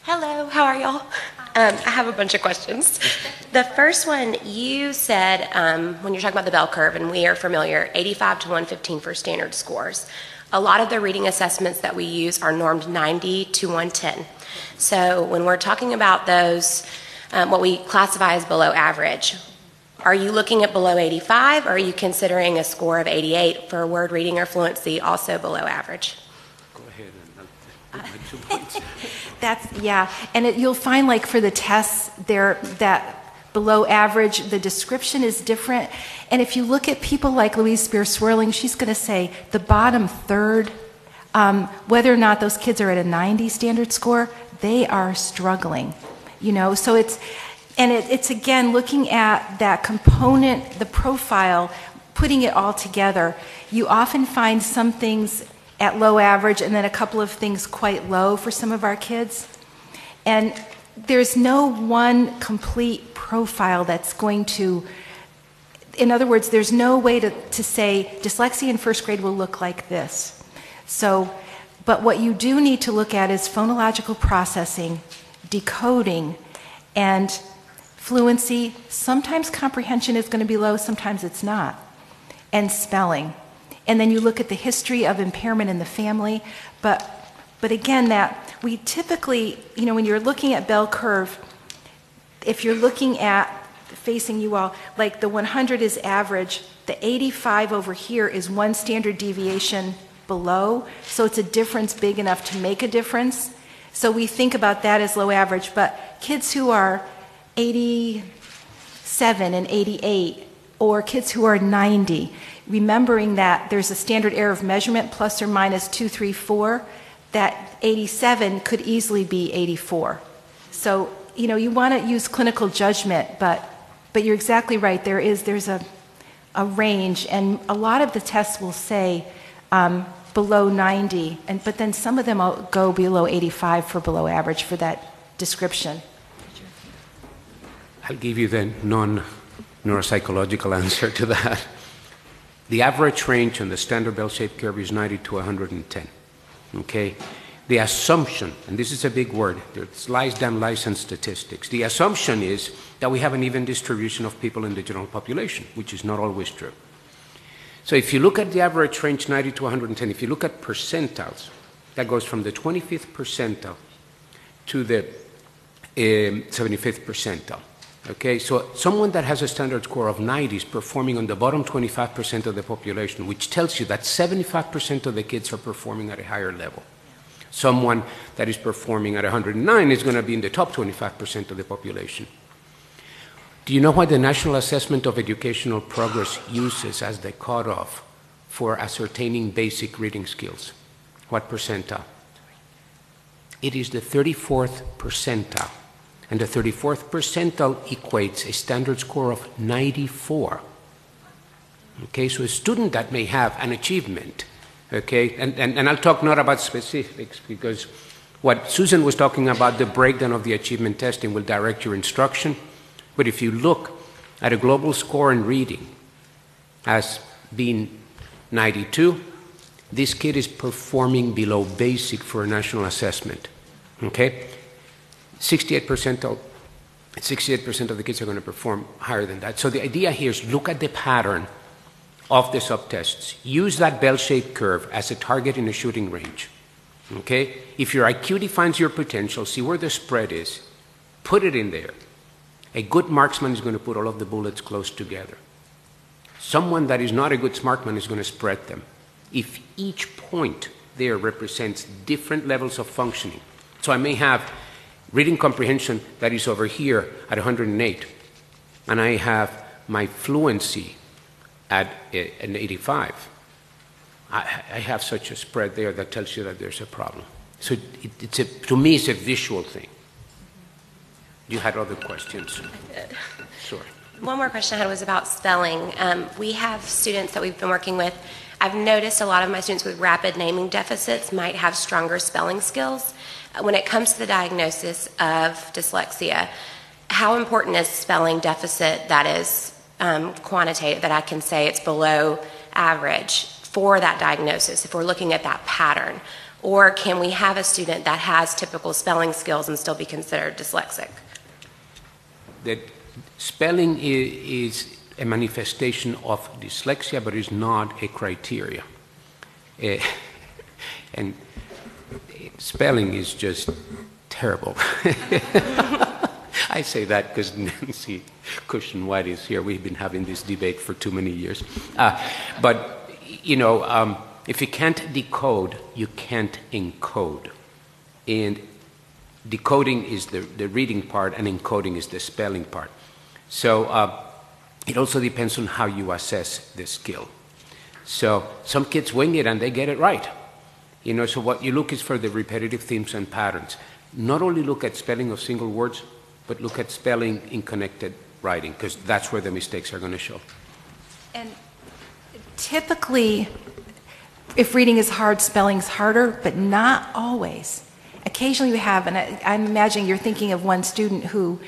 Hello, how are y'all? I have a bunch of questions. The first one, you said when you're talking about the bell curve, and we are familiar, 85 to 115 for standard scores. A lot of the reading assessments that we use are normed 90 to 110. So when we're talking about those, what we classify as below average, are you looking at below 85, or are you considering a score of 88 for word reading or fluency also below average? Go ahead and I'll put my 2 points. Yeah, and you'll find, like, for the tests there, that below average, the description is different. And if you look at people like Louise Spear-Swirling, she's going to say the bottom third, whether or not those kids are at a 90 standard score, they are struggling, you know. So it's again looking at that component, the profile, putting it all together. You often find some things at low average and then a couple of things quite low for some of our kids. And there's no one complete profile that's going to, in other words, there's no way to say dyslexia in first grade will look like this. So, but what you do need to look at is phonological processing, decoding, and fluency. Sometimes comprehension is going to be low, sometimes it's not. And spelling. And then you look at the history of impairment in the family. But again, that we typically, you know, when you're looking at bell curve, if you're looking at facing you all, like the 100 is average, the 85 over here is one standard deviation below, so it's a difference big enough to make a difference. So we think about that as low average, but kids who are 87 and 88, or kids who are 90, remembering that there's a standard error of measurement plus or minus 234, that 87 could easily be 84. So, you want to use clinical judgment, but you're exactly right. There's a range, and a lot of the tests will say below 90, but then some of them will go below 85 for below average for that description. I'll give you the non-neuropsychological answer to that. The average range on the standard bell-shaped curve is 90 to 110. Okay? The assumption, and this is a big word, it's lies, damn lies, and statistics. The assumption is that we have an even distribution of people in the general population, which is not always true. So if you look at the average range, 90 to 110, if you look at percentiles, that goes from the 25th percentile to the 75th percentile. Okay, so someone that has a standard score of 90 is performing on the bottom 25% of the population, which tells you that 75% of the kids are performing at a higher level. Someone that is performing at 109 is going to be in the top 25% of the population. Do you know what the National Assessment of Educational Progress uses as the cutoff for ascertaining basic reading skills? What percentile? It is the 34th percentile. And the 34th percentile equates a standard score of 94. Okay, so a student that may have an achievement, okay, and I'll talk not about specifics because what Susan was talking about, the breakdown of the achievement testing will direct your instruction. But if you look at a global score in reading as being 92, this kid is performing below basic for a national assessment, okay? 68% of the kids are going to perform higher than that. So the idea here is look at the pattern of the subtests. Use that bell-shaped curve as a target in a shooting range. Okay? If your IQ defines your potential, see where the spread is, put it in there. A good marksman is going to put all of the bullets close together. Someone that is not a good marksman is going to spread them. If each point there represents different levels of functioning, so I may have reading comprehension that is over here at 108, and I have my fluency at an 85. I have such a spread there that tells you that there's a problem. So to me, it's a visual thing. You had other questions? I did. Sure. One more question I had was about spelling. We have students that we've been working with. I've noticed a lot of my students with rapid naming deficits might have stronger spelling skills. When it comes to the diagnosis of dyslexia, how important is spelling deficit that is quantitative, that I can say it's below average for that diagnosis, if we're looking at that pattern? Or can we have a student that has typical spelling skills and still be considered dyslexic? That spelling is a manifestation of dyslexia, but is not a criteria. And spelling is just terrible. I say that because Nancy Cushion-White is here. We've been having this debate for too many years. But, if you can't decode, you can't encode. And decoding is the reading part, and encoding is the spelling part. So it also depends on how you assess the skill. So some kids wing it and they get it right. So what you look is for the repetitive themes and patterns. Not only look at spelling of single words, but look at spelling in connected writing, because that's where the mistakes are going to show. And typically, if reading is hard, spelling's harder, but not always. Occasionally you have, and I'm imagining you're thinking of one student who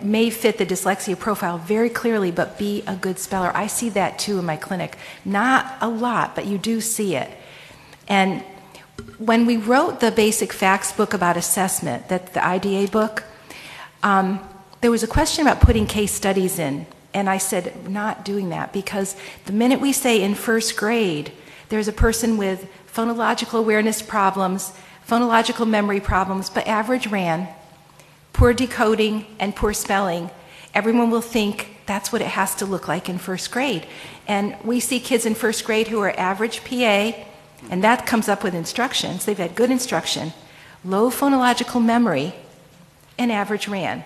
may fit the dyslexia profile very clearly, but be a good speller. I see that too in my clinic. Not a lot, but you do see it. And when we wrote the basic facts book about assessment, that's the IDA book, there was a question about putting case studies in. And I said, not doing that, because the minute we say in first grade, there's a person with phonological awareness problems, phonological memory problems, but average RAN, poor decoding, and poor spelling, everyone will think that's what it has to look like in first grade. And we see kids in first grade who are average PA, and that comes up with instructions. They've had good instruction, low phonological memory, and average RAN.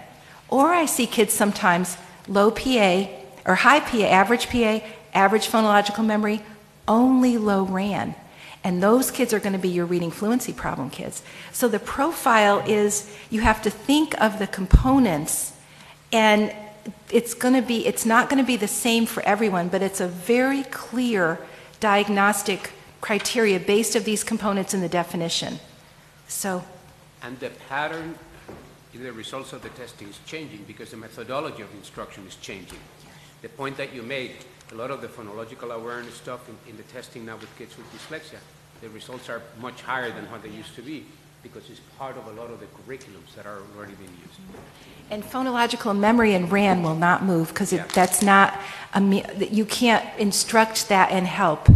Or I see kids sometimes low PA or high PA, average phonological memory, only low RAN. And those kids are going to be your reading fluency problem kids. So the profile is, you have to think of the components, and it's not going to be the same for everyone, but it's a very clear diagnostic criteria based of these components in the definition. So. And the pattern in the results of the testing is changing because the methodology of instruction is changing. The point that you made, a lot of the phonological awareness stuff in the testing now with kids with dyslexia, the results are much higher than what they used to be because it's part of a lot of the curriculums that are already being used. And phonological memory and RAN will not move because that's not, you can't instruct that and help.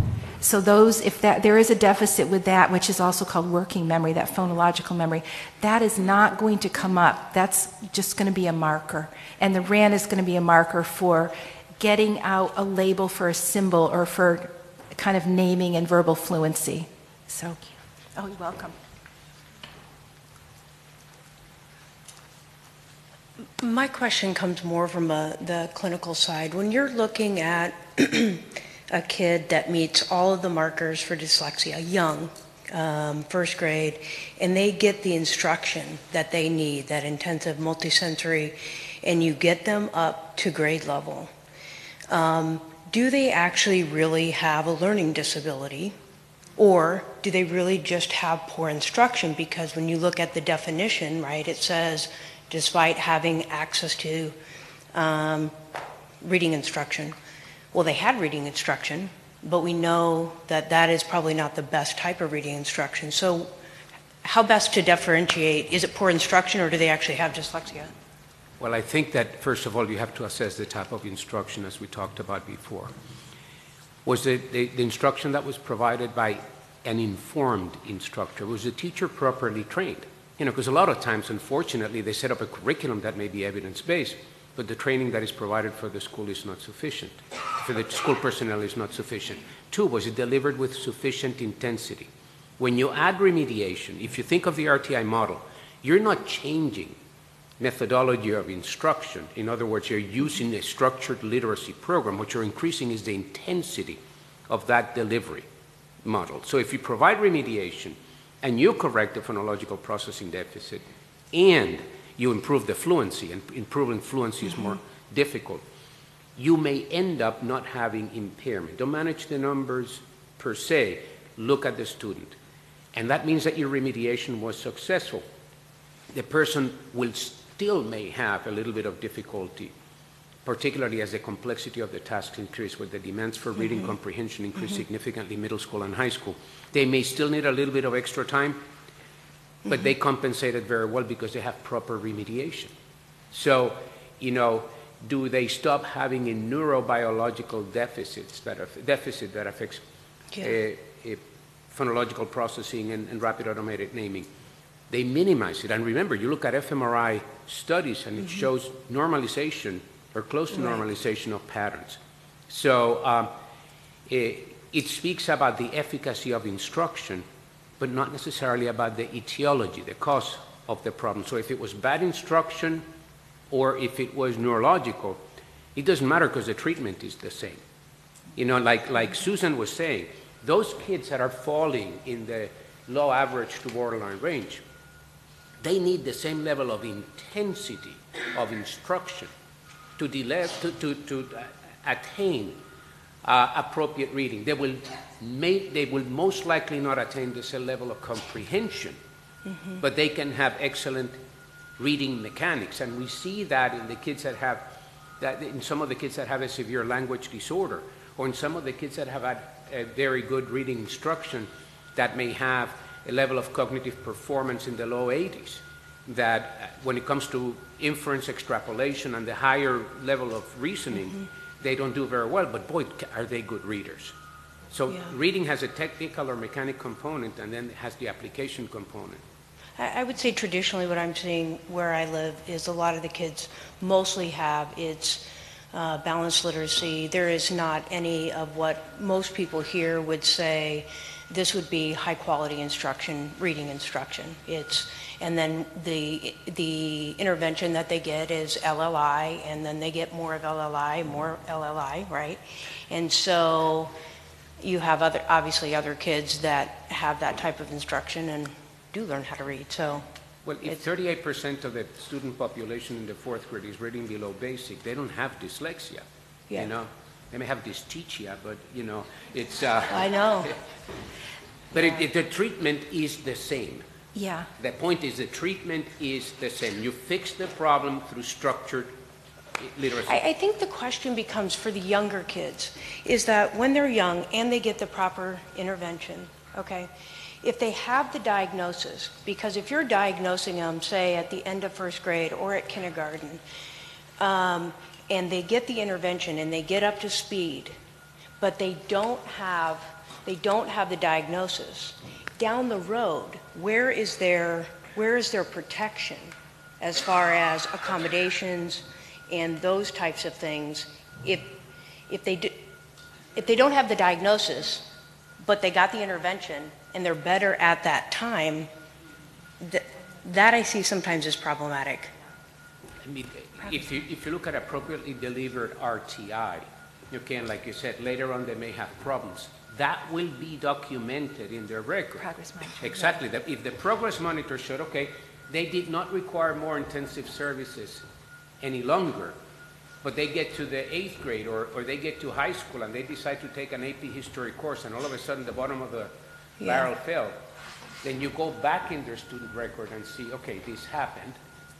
So those, if there is a deficit with that, which is also called working memory, that phonological memory, that is not going to come up. That's just going to be a marker. And the RAN is going to be a marker for getting out a label for a symbol or for kind of naming and verbal fluency. So, oh, you're welcome. My question comes more from the clinical side. When you're looking at a kid that meets all of the markers for dyslexia, young, first grade, and they get the instruction that they need, that intensive multisensory, and you get them up to grade level, do they actually really have a learning disability? Or do they really just have poor instruction? Because when you look at the definition, right, it says, despite having access to reading instruction. Well, they had reading instruction, but we know that that is probably not the best type of reading instruction. So how best to differentiate? Is it poor instruction or do they actually have dyslexia? Well, I think that, first of all, you have to assess the type of instruction as we talked about before. Was it the instruction that was provided by an informed instructor? Was the teacher properly trained? You know, because a lot of times, unfortunately, they set up a curriculum that may be evidence-based, but the training that is provided for the school is not sufficient. For the school personnel is not sufficient. Two, was it delivered with sufficient intensity? When you add remediation, if you think of the RTI model, you're not changing methodology of instruction. In other words, you're using a structured literacy program. What you're increasing is the intensity of that delivery model. So if you provide remediation and you correct the phonological processing deficit and you improve the fluency, and improving fluency is more difficult, you may end up not having impairment. Don't manage the numbers per se, look at the student. And that means that your remediation was successful. The person will still may have a little bit of difficulty, particularly as the complexity of the tasks increase, where the demands for reading comprehension increase significantly in middle school and high school. They may still need a little bit of extra time, but they compensated very well because they have proper remediation. So, you know, do they stop having a neurobiological deficit that affects phonological processing and rapid automated naming? They minimize it. And remember, you look at fMRI studies and it shows normalization or close to normalization of patterns. So it speaks about the efficacy of instruction, but not necessarily about the etiology, the cause of the problem. So if it was bad instruction or if it was neurological, it doesn't matter because the treatment is the same. You know, like Susan was saying, those kids that are falling in the low average to borderline range, they need the same level of intensity of instruction to attain appropriate reading. They will most likely not attain the same level of comprehension, but they can have excellent reading mechanics. And we see that in the kids that have, in some of the kids that have a severe language disorder, or in some of the kids that have had a very good reading instruction that may have a level of cognitive performance in the low 80s, that when it comes to inference, extrapolation, and the higher level of reasoning, they don't do very well, but boy, are they good readers. So reading has a technical or mechanic component, and then it has the application component. I would say traditionally what I'm seeing where I live is a lot of the kids mostly have it's balanced literacy. There is not any of what most people here would say this would be high quality instruction, reading instruction. And then the intervention that they get is LLI, and then they get more of LLI, right? And so you have obviously other kids that have that type of instruction and do learn how to read. So, well, if 38% of the student population in the 4th grade is reading below basic, they don't have dyslexia. Yeah. You know, they may have dysteachia, but you know, it's. I know. But the treatment is the same. Yeah. The point is the treatment is the same. You fix the problem through structured literacy. I think the question becomes for the younger kids is that when they're young and they get the proper intervention, okay, if they have the diagnosis, because if you're diagnosing them, say, at the end of 1st grade or at kindergarten, and they get the intervention and they get up to speed, but they don't have the diagnosis, down the road, where is their protection as far as accommodations and those types of things if they don't have the diagnosis but they got the intervention and they're better at that time, that I see sometimes is problematic. I mean, if you look at appropriately delivered RTI, you can, like you said, later on they may have problems. That will be documented in their record. Progress monitor. Exactly. If the progress monitor showed, okay, they did not require more intensive services any longer, but they get to the 8th grade or they get to high school and they decide to take an AP history course and all of a sudden the bottom of the barrel fell, then you go back in their student record and see, okay, this happened,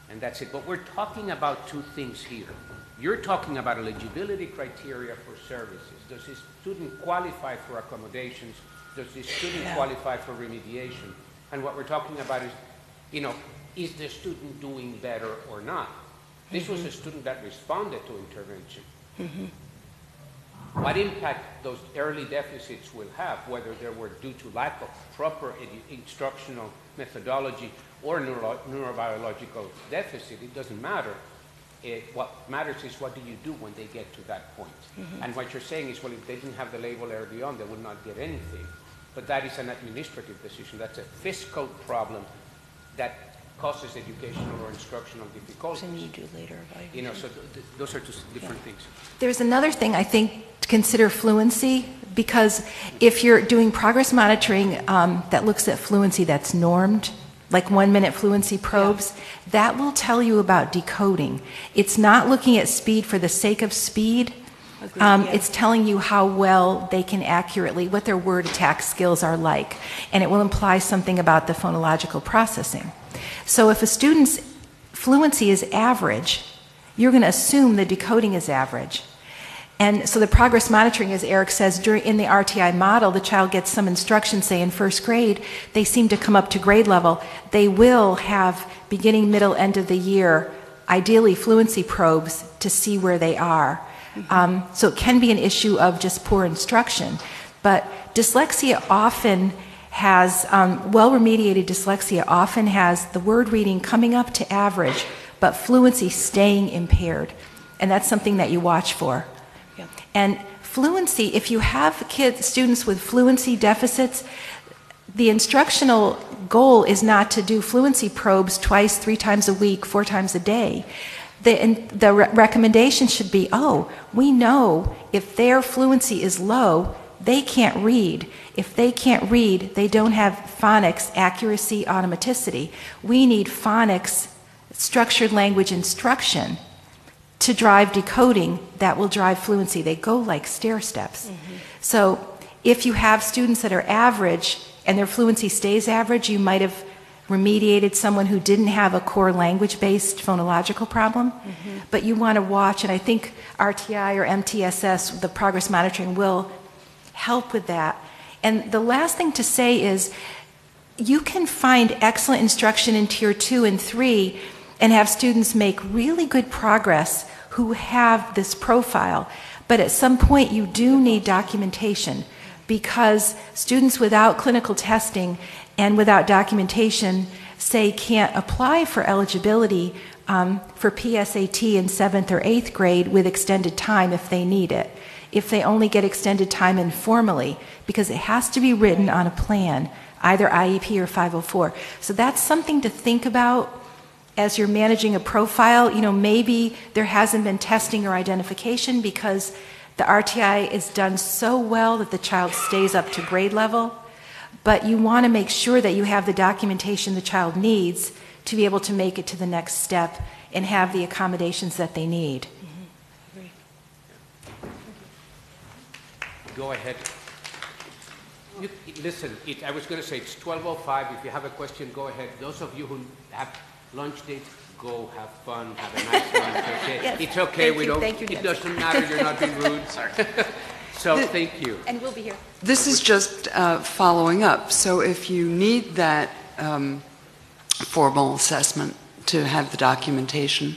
and that's it. But we're talking about two things here. You're talking about eligibility criteria for services. Does this student qualify for accommodations? Does this student qualify for remediation? And what we're talking about is, you know, is the student doing better or not? This was a student that responded to intervention. What impact those early deficits will have, whether they were due to lack of proper instructional methodology or neurobiological deficit, it doesn't matter. What matters is what do you do when they get to that point. And what you're saying is, well, if they didn't have the label early on, they would not get anything. But that is an administrative decision. That's a fiscal problem that causes educational or instructional difficulties. And you do later evaluation. You know, so those are two different things. There's another thing I think to consider fluency, because if you're doing progress monitoring that looks at fluency that's normed, like 1-minute fluency probes, that will tell you about decoding. It's not looking at speed for the sake of speed. It's telling you how well they can accurately, what their word attack skills are like, and it will imply something about the phonological processing. So if a student's fluency is average, you're going to assume the decoding is average. And so the progress monitoring, as Eric says, in the RTI model, the child gets some instruction, say in 1st grade, they seem to come up to grade level. They will have beginning, middle, end of the year, ideally fluency probes to see where they are. So it can be an issue of just poor instruction. But dyslexia often has, well-remediated dyslexia often has the word reading coming up to average, but fluency staying impaired. And that's something that you watch for. And fluency, if you have students with fluency deficits, the instructional goal is not to do fluency probes twice, 3 times a week, 4 times a day. The recommendation should be, we know if their fluency is low, they can't read. If they can't read, they don't have phonics, accuracy, automaticity. We need phonics, structured language instruction to drive decoding that will drive fluency. They go like stair steps. So if you have students that are average and their fluency stays average, you might have remediated someone who didn't have a core language-based phonological problem. But you want to watch, and I think RTI or MTSS, the progress monitoring, will help with that. And the last thing to say is you can find excellent instruction in Tier 2 and 3 and have students make really good progress who have this profile. But at some point you do need documentation, because students without clinical testing and without documentation, say, can't apply for eligibility for PSAT in 7th or 8th grade with extended time if they need it. if they only get extended time informally, because it has to be written on a plan, either IEP or 504. So that's something to think about as you're managing a profile. You know, maybe there hasn't been testing or identification because the RTI is done so well that the child stays up to grade level, but you want to make sure that you have the documentation the child needs to be able to make it to the next step and have the accommodations that they need. Go ahead. Listen, I was going to say it's 12:05. If you have a question, go ahead. Those of you who have lunch dates, go have fun, have a nice lunch. Okay? Yes. It's okay. Thank you, It doesn't matter. You're not being rude. Sorry. So thank you. And we'll be here. This is just following up. So if you need that formal assessment to have the documentation,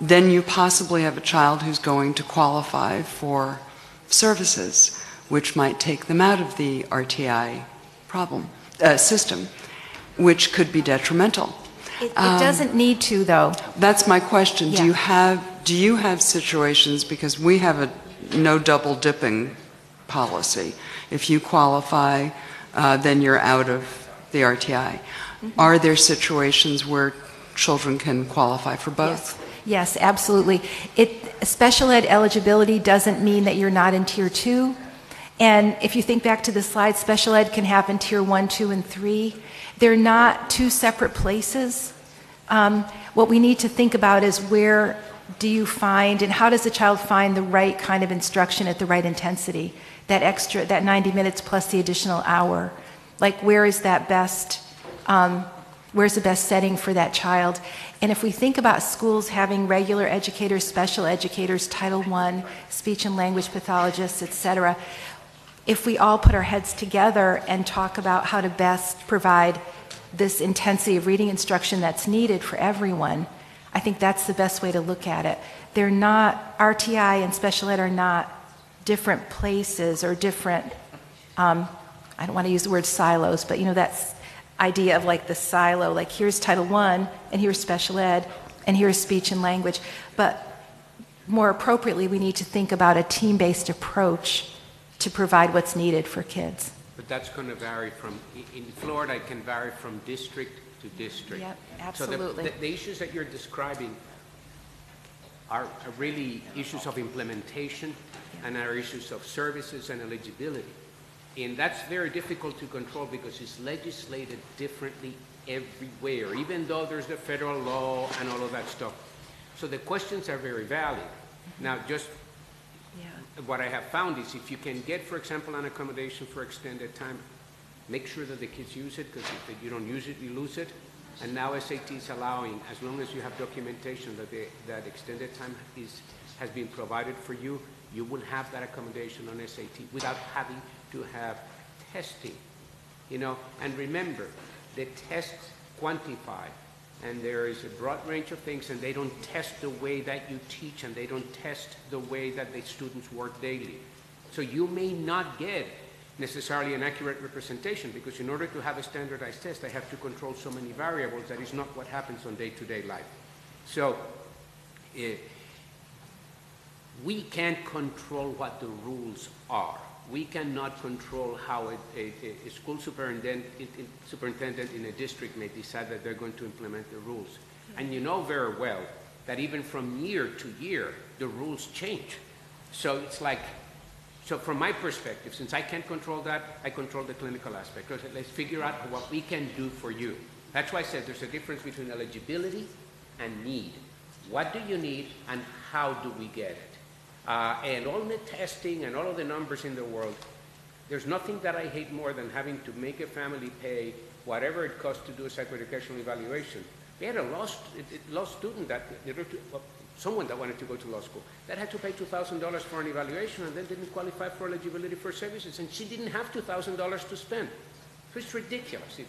then you possibly have a child who's going to qualify for services, which might take them out of the RTI system, which could be detrimental. It doesn't need to, though. That's my question. Yeah. Do you have situations, because we have a no double dipping policy. If you qualify, then you're out of the RTI. Mm-hmm. Are there situations where children can qualify for both? Yes, absolutely. Special ed eligibility doesn't mean that you're not in Tier 2. And if you think back to the slide, special ed can happen Tier 1, 2, and 3. They're not two separate places. What we need to think about is where do you find, and how does the child find the right kind of instruction at the right intensity? That 90 minutes plus the additional hour. Like, where is that best, where's the best setting for that child? And if we think about schools having regular educators, special educators, Title I, speech and language pathologists, etc., if we all put our heads together and talk about how to best provide this intensity of reading instruction that's needed for everyone, I think that's the best way to look at it. They're not, RTI and special ed are not different places or different, I don't want to use the word silos, but you know, that's idea of like the silo, like here's Title I, and here's special ed, and here's speech and language. But more appropriately, we need to think about a team-based approach to provide what's needed for kids. But that's going to vary from, in Florida, it can vary from district to district. Yep, absolutely. So the issues that you're describing are really issues of implementation and are issues of services and eligibility. And that's very difficult to control because it's legislated differently everywhere, even though there's the federal law and all of that stuff. So the questions are very valid. Now, just what I have found is if you can get, for example, an accommodation for extended time, make sure that the kids use it, because if you don't use it, you lose it. And now SAT is allowing, as long as you have documentation that extended time has been provided for you, you will have that accommodation on SAT without having to have testing, you know. And remember, the tests quantify, and there is a broad range of things, and they don't test the way that you teach, and they don't test the way that the students work daily. So you may not get necessarily an accurate representation, because in order to have a standardized test, I have to control so many variables that is not what happens on day-to-day life. So we can't control what the rules are. We cannot control how a school superintendent in a district may decide that they're going to implement the rules. And you know very well that even from year to year, the rules change. So it's like, so from my perspective, since I can't control that, I control the clinical aspect. Let's figure out what we can do for you. That's why I said there's a difference between eligibility and need. What do you need and how do we get it? And all the testing and all of the numbers in the world, there's nothing that I hate more than having to make a family pay whatever it costs to do a psychoeducational evaluation. We had a law student someone that wanted to go to law school that had to pay $2,000 for an evaluation and then didn't qualify for eligibility for services, and she didn't have $2,000 to spend. So it's ridiculous.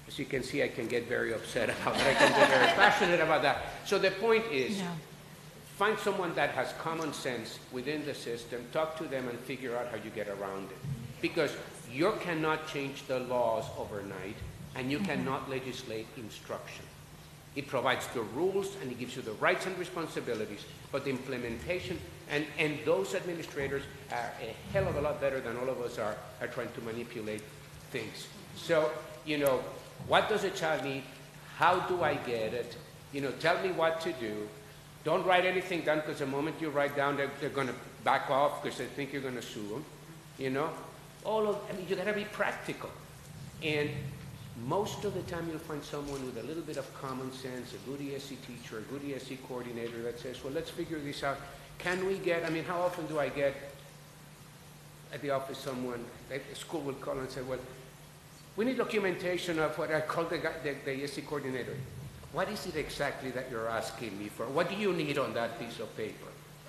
As you can see, I can get very upset about that. I can get very passionate about that. So the point is, find someone that has common sense within the system, talk to them and figure out how you get around it. Because you cannot change the laws overnight, and you cannot legislate instruction. It provides the rules and it gives you the rights and responsibilities, but the implementation, and those administrators are a hell of a lot better than all of us are trying to manipulate things. So, you know, what does a child need? How do I get it? You know, tell me what to do. Don't write anything down, because the moment you write down, they're going to back off because they think you're going to sue them. You know, I mean, you got to be practical. And most of the time you'll find someone with a little bit of common sense, a good ESE teacher, a good ESE coordinator that says, well, let's figure this out. Can we get, I mean, how often do I get at the office someone, a school will call and say, well, we need documentation of what I call the ESE coordinator. What is it exactly that you're asking me for? What do you need on that piece of paper?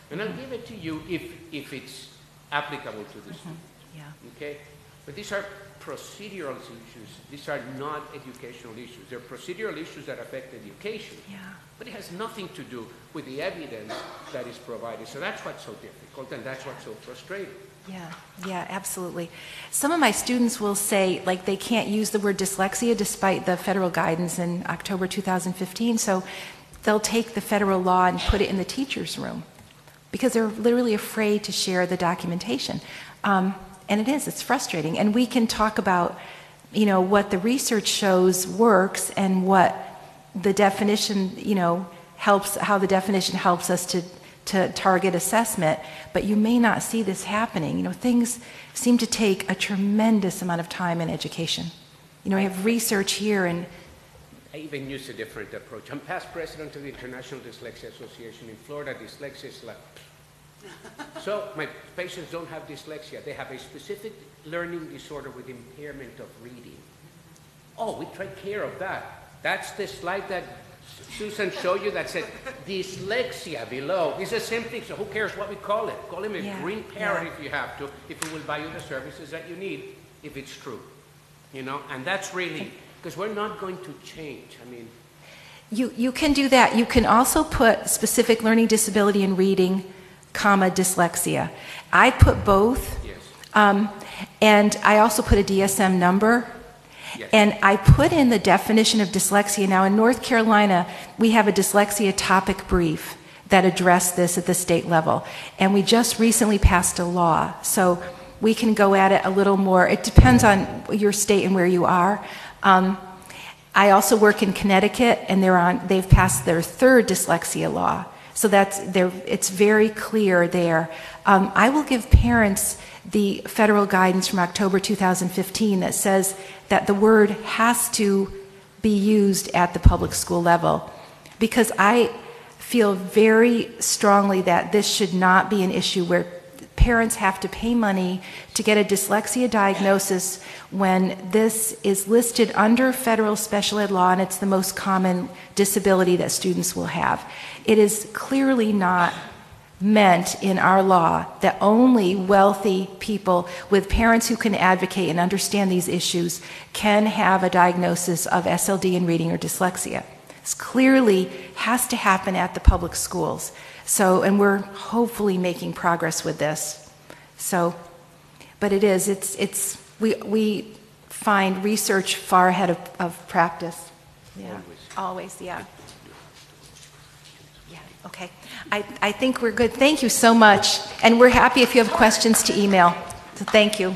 And I'll give it to you if it's applicable to the student. Yeah. Okay? But these are procedural issues. These are not educational issues. They're procedural issues that affect education. Yeah. But it has nothing to do with the evidence that is provided. So that's what's so difficult, and that's what's so frustrating. Yeah, absolutely. Some of my students will say, like, they can't use the word dyslexia despite the federal guidance in October 2015, so they'll take the federal law and put it in the teacher's room because they're literally afraid to share the documentation. And it's frustrating. And we can talk about, you know, what the research shows works and what the definition, you know, helps, how the definition helps us to target assessment, but you may not see this happening. You know, things seem to take a tremendous amount of time in education. You know, we have research here, and I even use a different approach. I'm past president of the International Dyslexia Association. In Florida, dyslexia is like, so my patients don't have dyslexia. They have a specific learning disorder with impairment of reading. Oh, we take care of that. That's the slide that Susan showed you that said dyslexia below. It's the same thing, so who cares what we call it? Call him a green parrot if you have to, if it will buy you the services that you need, if it's true. You know, and that's really, because we're not going to change. I mean, you can do that. You can also put specific learning disability in reading, comma, dyslexia. I put both. yes. And I also put a DSM number. Yes. And I put in the definition of dyslexia. Now, in North Carolina, we have a dyslexia topic brief that addressed this at the state level. And we just recently passed a law. So we can go at it a little more. It depends on your state and where you are. I also work in Connecticut, and they've passed their third dyslexia law. So it's very clear there. I will give parents the federal guidance from October 2015 that says that the word has to be used at the public school level, because I feel very strongly that this should not be an issue where parents have to pay money to get a dyslexia diagnosis when this is listed under federal special ed law and it's the most common disability that students will have. It is clearly not meant in our law that only wealthy people with parents who can advocate and understand these issues can have a diagnosis of SLD in reading or dyslexia. This clearly has to happen at the public schools. So, and we're hopefully making progress with this. So, but we find research far ahead of practice. Yeah, always, yeah. Okay, I think we're good. Thank you so much. And we're happy if you have questions to email. So thank you.